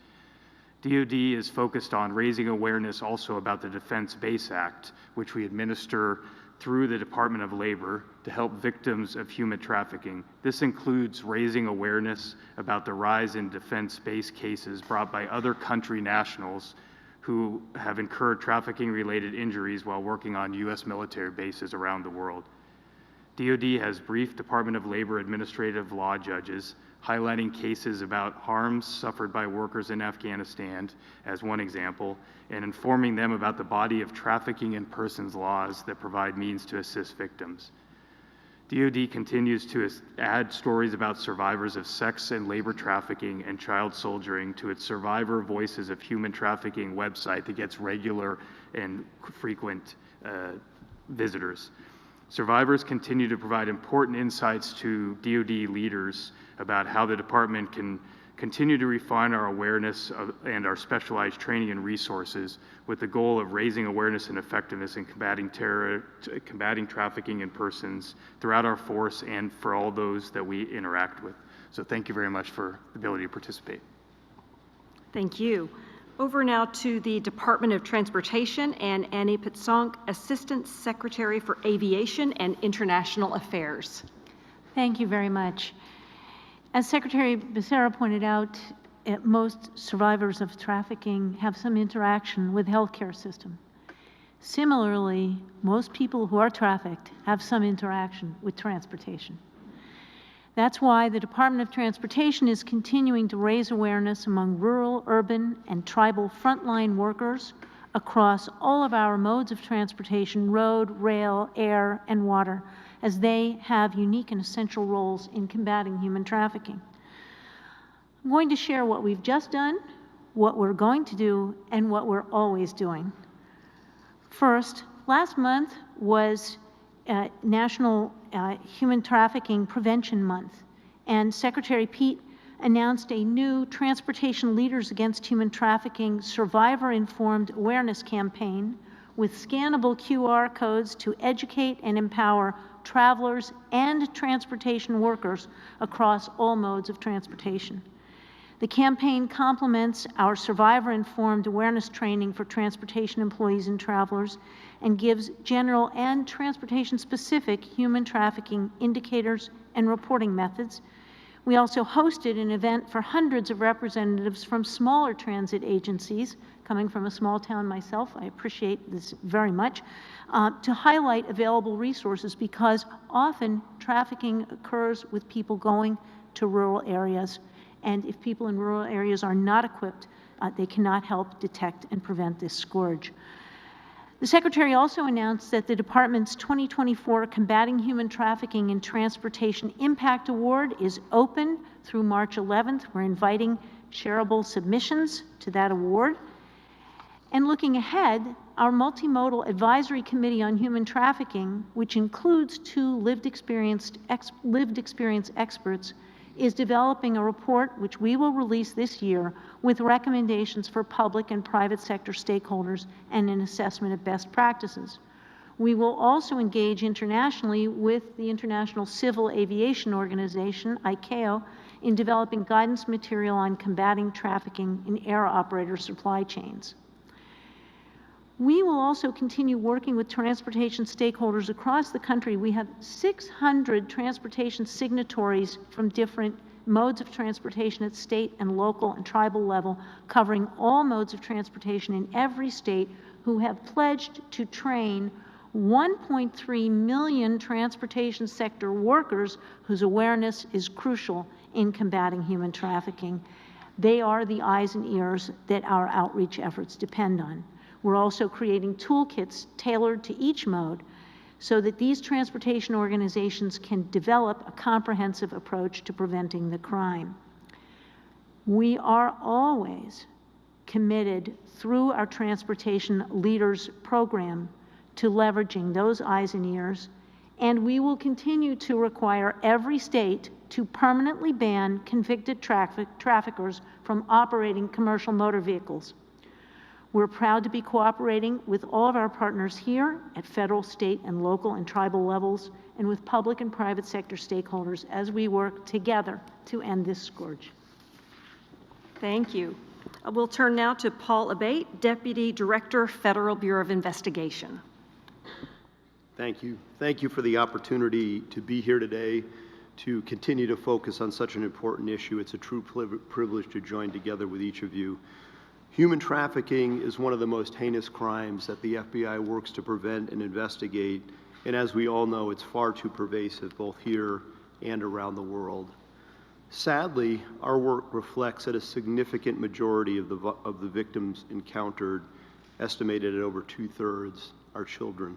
DoD is focused on raising awareness also about the Defense Base Act, which we administer through the Department of Labor to help victims of human trafficking. This includes raising awareness about the rise in defense-based cases brought by other country nationals who have incurred trafficking-related injuries while working on U.S. military bases around the world. DoD has briefed Department of Labor administrative law judges, highlighting cases about harms suffered by workers in Afghanistan as one example, and informing them about the body of trafficking in persons laws that provide means to assist victims. DoD continues to add stories about survivors of sex and labor trafficking and child soldiering to its Survivor Voices of Human Trafficking website that gets regular and frequent visitors. Survivors continue to provide important insights to DoD leaders about how the department can continue to refine our awareness and our specialized training and resources with the goal of raising awareness and effectiveness in combating trafficking in persons throughout our force and for all those that we interact with. So thank you very much for the ability to participate. Thank you. Over now to the Department of Transportation and Annie Pitsonk, Assistant Secretary for Aviation and International Affairs. Thank you very much. As Secretary Becerra pointed out, most survivors of trafficking have some interaction with the healthcare system. Similarly, most people who are trafficked have some interaction with transportation. That's why the Department of Transportation is continuing to raise awareness among rural, urban, and tribal frontline workers across all of our modes of transportation, road, rail, air, and water, as they have unique and essential roles in combating human trafficking. I'm going to share what we've just done, what we're going to do, and what we're always doing. First, last month was National Human Trafficking Prevention Month, and Secretary Pete announced a new Transportation Leaders Against Human Trafficking Survivor-Informed Awareness campaign with scannable QR codes to educate and empower travelers and transportation workers across all modes of transportation. The campaign complements our survivor-informed awareness training for transportation employees and travelers and gives general and transportation-specific human trafficking indicators and reporting methods. We also hosted an event for hundreds of representatives from smaller transit agencies. Coming from a small town myself, I appreciate this very much, to highlight available resources because often trafficking occurs with people going to rural areas. And if people in rural areas are not equipped, they cannot help detect and prevent this scourge. The Secretary also announced that the Department's 2024 Combating Human Trafficking in Transportation Impact Award is open through March 11th. We're inviting shareable submissions to that award. And looking ahead, our Multimodal Advisory Committee on Human Trafficking, which includes 2 lived experience experts, is developing a report which we will release this year with recommendations for public and private sector stakeholders and an assessment of best practices. We will also engage internationally with the International Civil Aviation Organization, ICAO, in developing guidance material on combating trafficking in air operator supply chains. We will also continue working with transportation stakeholders across the country. We have 600 transportation signatories from different modes of transportation at state and local and tribal level, covering all modes of transportation in every state, who have pledged to train 1.3 million transportation sector workers whose awareness is crucial in combating human trafficking. They are the eyes and ears that our outreach efforts depend on. We're also creating toolkits tailored to each mode so that these transportation organizations can develop a comprehensive approach to preventing the crime. We are always committed through our Transportation Leaders Program to leveraging those eyes and ears, and we will continue to require every state to permanently ban convicted traffickers from operating commercial motor vehicles. We're proud to be cooperating with all of our partners here at federal, state, and local and tribal levels, and with public and private sector stakeholders as we work together to end this scourge. Thank you. We'll turn now to Paul Abate, Deputy Director, Federal Bureau of Investigation. Thank you. Thank you for the opportunity to be here today to continue to focus on such an important issue. It's a true privilege to join together with each of you. Human trafficking is one of the most heinous crimes that the FBI works to prevent and investigate, and as we all know, it's far too pervasive both here and around the world. Sadly, our work reflects that a significant majority of the victims encountered, estimated at over 2/3, are children.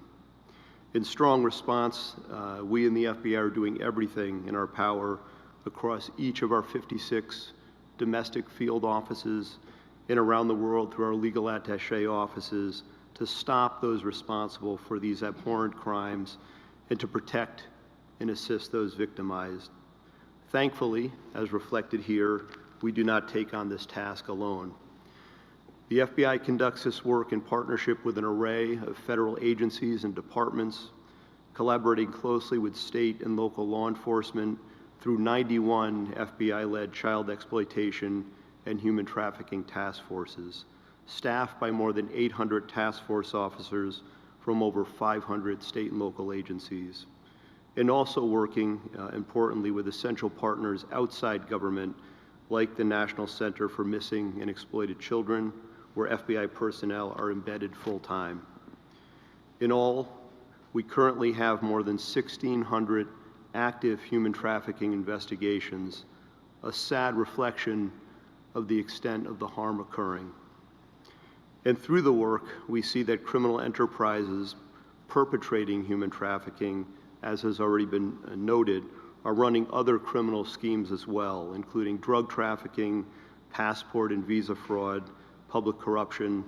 In strong response, we in the FBI are doing everything in our power across each of our 56 domestic field offices and around the world through our legal attaché offices to stop those responsible for these abhorrent crimes and to protect and assist those victimized. Thankfully, as reflected here, we do not take on this task alone. The FBI conducts this work in partnership with an array of federal agencies and departments, collaborating closely with state and local law enforcement through 91 FBI-led child exploitation and human trafficking task forces, staffed by more than 800 task force officers from over 500 state and local agencies, and also working, importantly, with essential partners outside government, like the National Center for Missing and Exploited Children, where FBI personnel are embedded full-time. In all, we currently have more than 1,600 active human trafficking investigations, a sad reflection of the extent of the harm occurring. And through the work, we see that criminal enterprises perpetrating human trafficking, as has already been noted, are running other criminal schemes as well, including drug trafficking, passport and visa fraud, public corruption,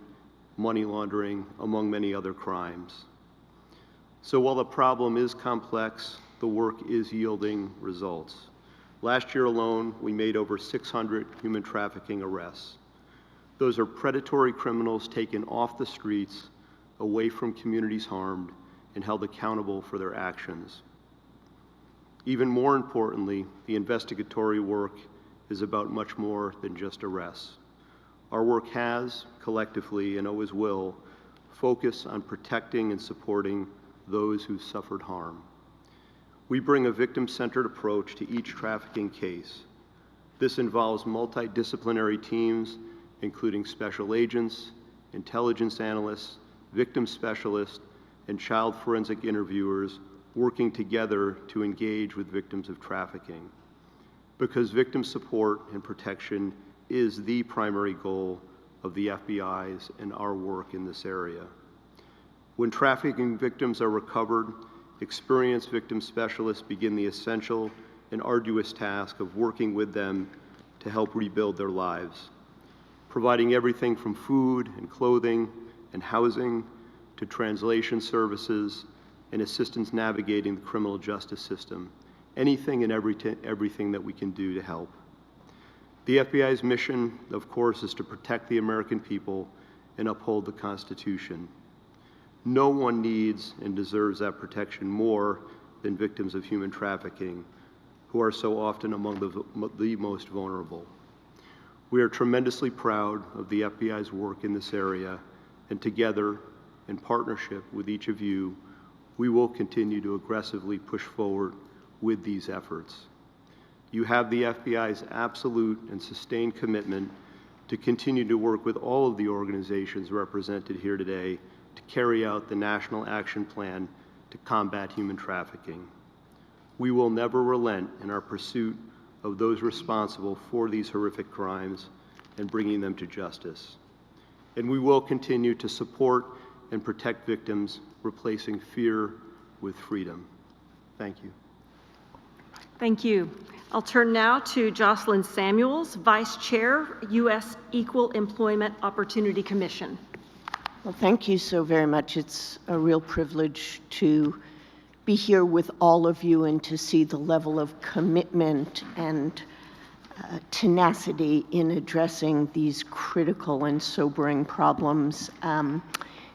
money laundering, among many other crimes. So while the problem is complex, the work is yielding results. Last year alone, we made over 600 human trafficking arrests. Those are predatory criminals taken off the streets, away from communities harmed, and held accountable for their actions. Even more importantly, the investigatory work is about much more than just arrests. Our work has, collectively, and always will, focus on protecting and supporting those who suffered harm. We bring a victim-centered approach to each trafficking case. This involves multidisciplinary teams, including special agents, intelligence analysts, victim specialists, and child forensic interviewers working together to engage with victims of trafficking. Because victim support and protection is the primary goal of the FBI's and our work in this area. When trafficking victims are recovered, experienced victim specialists begin the essential and arduous task of working with them to help rebuild their lives, providing everything from food and clothing and housing to translation services and assistance navigating the criminal justice system, anything and everything that we can do to help. The FBI's mission, of course, is to protect the American people and uphold the Constitution. No one needs and deserves that protection more than victims of human trafficking, who are so often among the most vulnerable. We are tremendously proud of the FBI's work in this area, and together, in partnership with each of you, we will continue to aggressively push forward with these efforts. You have the FBI's absolute and sustained commitment to continue to work with all of the organizations represented here today to carry out the National Action Plan to combat human trafficking. We will never relent in our pursuit of those responsible for these horrific crimes and bringing them to justice. And we will continue to support and protect victims, replacing fear with freedom. Thank you. Thank you. I'll turn now to Jocelyn Samuels, Vice Chair, U.S. Equal Employment Opportunity Commission. Well, thank you so very much. It's a real privilege to be here with all of you and to see the level of commitment and tenacity in addressing these critical and sobering problems.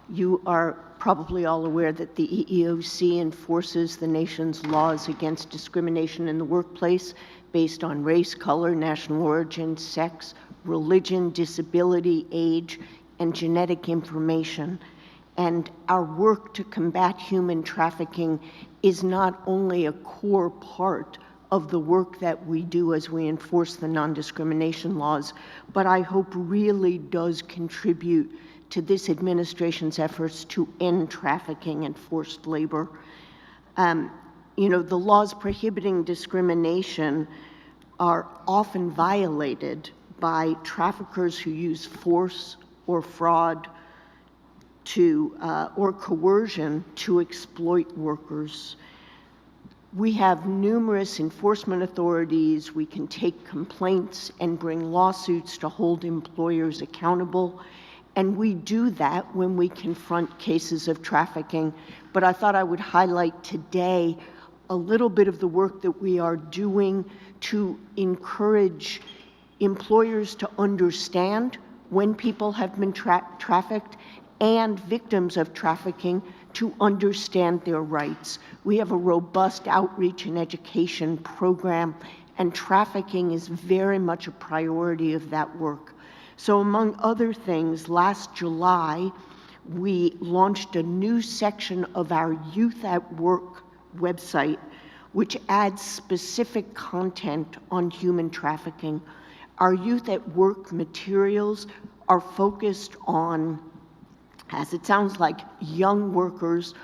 You are probably all aware that the EEOC enforces the nation's laws against discrimination in the workplace based on race, color, national origin, sex, religion, disability, age, and genetic information. And our work to combat human trafficking is not only a core part of the work that we do as we enforce the non-discrimination laws, but I hope really does contribute to this administration's efforts to end trafficking and forced labor. You know, the laws prohibiting discrimination are often violated by traffickers who use force or fraud or coercion to exploit workers. We have numerous enforcement authorities. We can take complaints and bring lawsuits to hold employers accountable. And we do that when we confront cases of trafficking. But I thought I would highlight today a little bit of the work that we are doing to encourage employers to understand when people have been trafficked and victims of trafficking to understand their rights. We have a robust outreach and education program, and trafficking is very much a priority of that work. So among other things, last July, we launched a new section of our Youth at Work website, which adds specific content on human trafficking. Our Youth at Work materials are focused on, as it sounds like, young workers,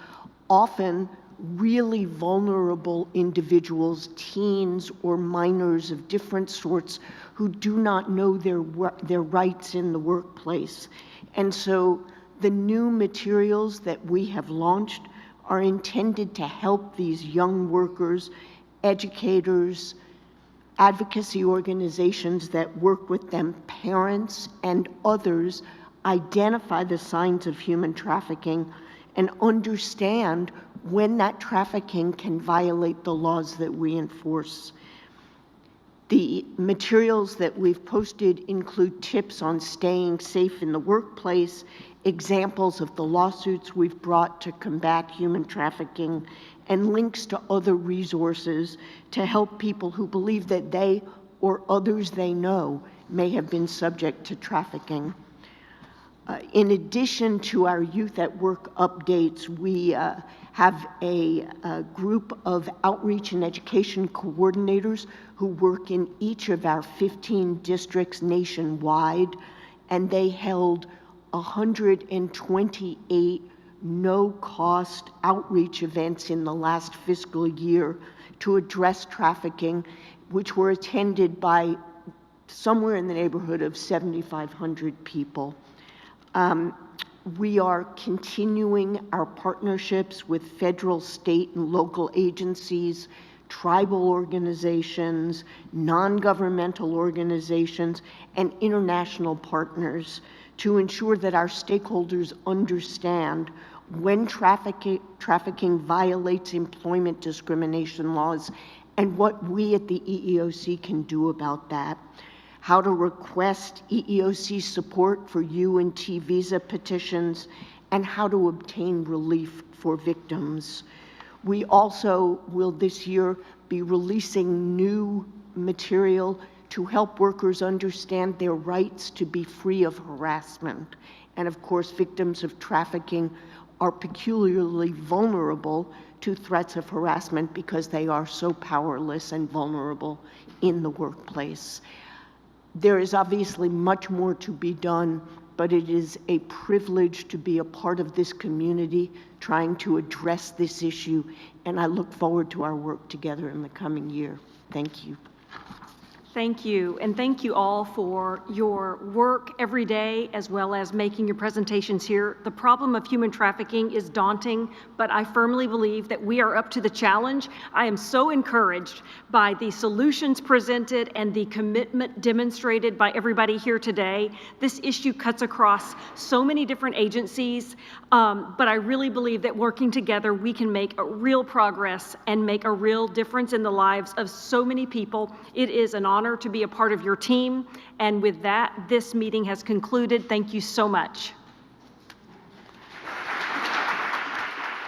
often really vulnerable individuals, teens or minors of different sorts, who do not know their rights in the workplace. And so the new materials that we have launched are intended to help these young workers, educators, advocacy organizations that work with them, parents and others, identify the signs of human trafficking and understand when that trafficking can violate the laws that we enforce. The materials that we've posted include tips on staying safe in the workplace, examples of the lawsuits we've brought to combat human trafficking, and links to other resources to help people who believe that they or others they know may have been subject to trafficking. In addition to our Youth at Work updates, we have a group of outreach and education coordinators who work in each of our 15 districts nationwide, and they held 128 no-cost outreach events in the last fiscal year to address trafficking, which were attended by somewhere in the neighborhood of 7,500 people. We are continuing our partnerships with federal, state, and local agencies, tribal organizations, non-governmental organizations, and international partners to ensure that our stakeholders understand when trafficking violates employment discrimination laws and what we at the EEOC can do about that. How to request EEOC support for U&T visa petitions, and how to obtain relief for victims. We also will this year be releasing new material to help workers understand their rights to be free of harassment. And of course, victims of trafficking are peculiarly vulnerable to threats of harassment because they are so powerless and vulnerable in the workplace. There is obviously much more to be done, but it is a privilege to be a part of this community trying to address this issue, and I look forward to our work together in the coming year. Thank you. Thank you, and thank you all for your work every day as well as making your presentations here. The problem of human trafficking is daunting, but I firmly believe that we are up to the challenge. I am so encouraged by the solutions presented and the commitment demonstrated by everybody here today. This issue cuts across so many different agencies, but I really believe that working together we can make a real progress and make a real difference in the lives of so many people. It is an honor to be a part of your team. And with that, this meeting has concluded. Thank you so much.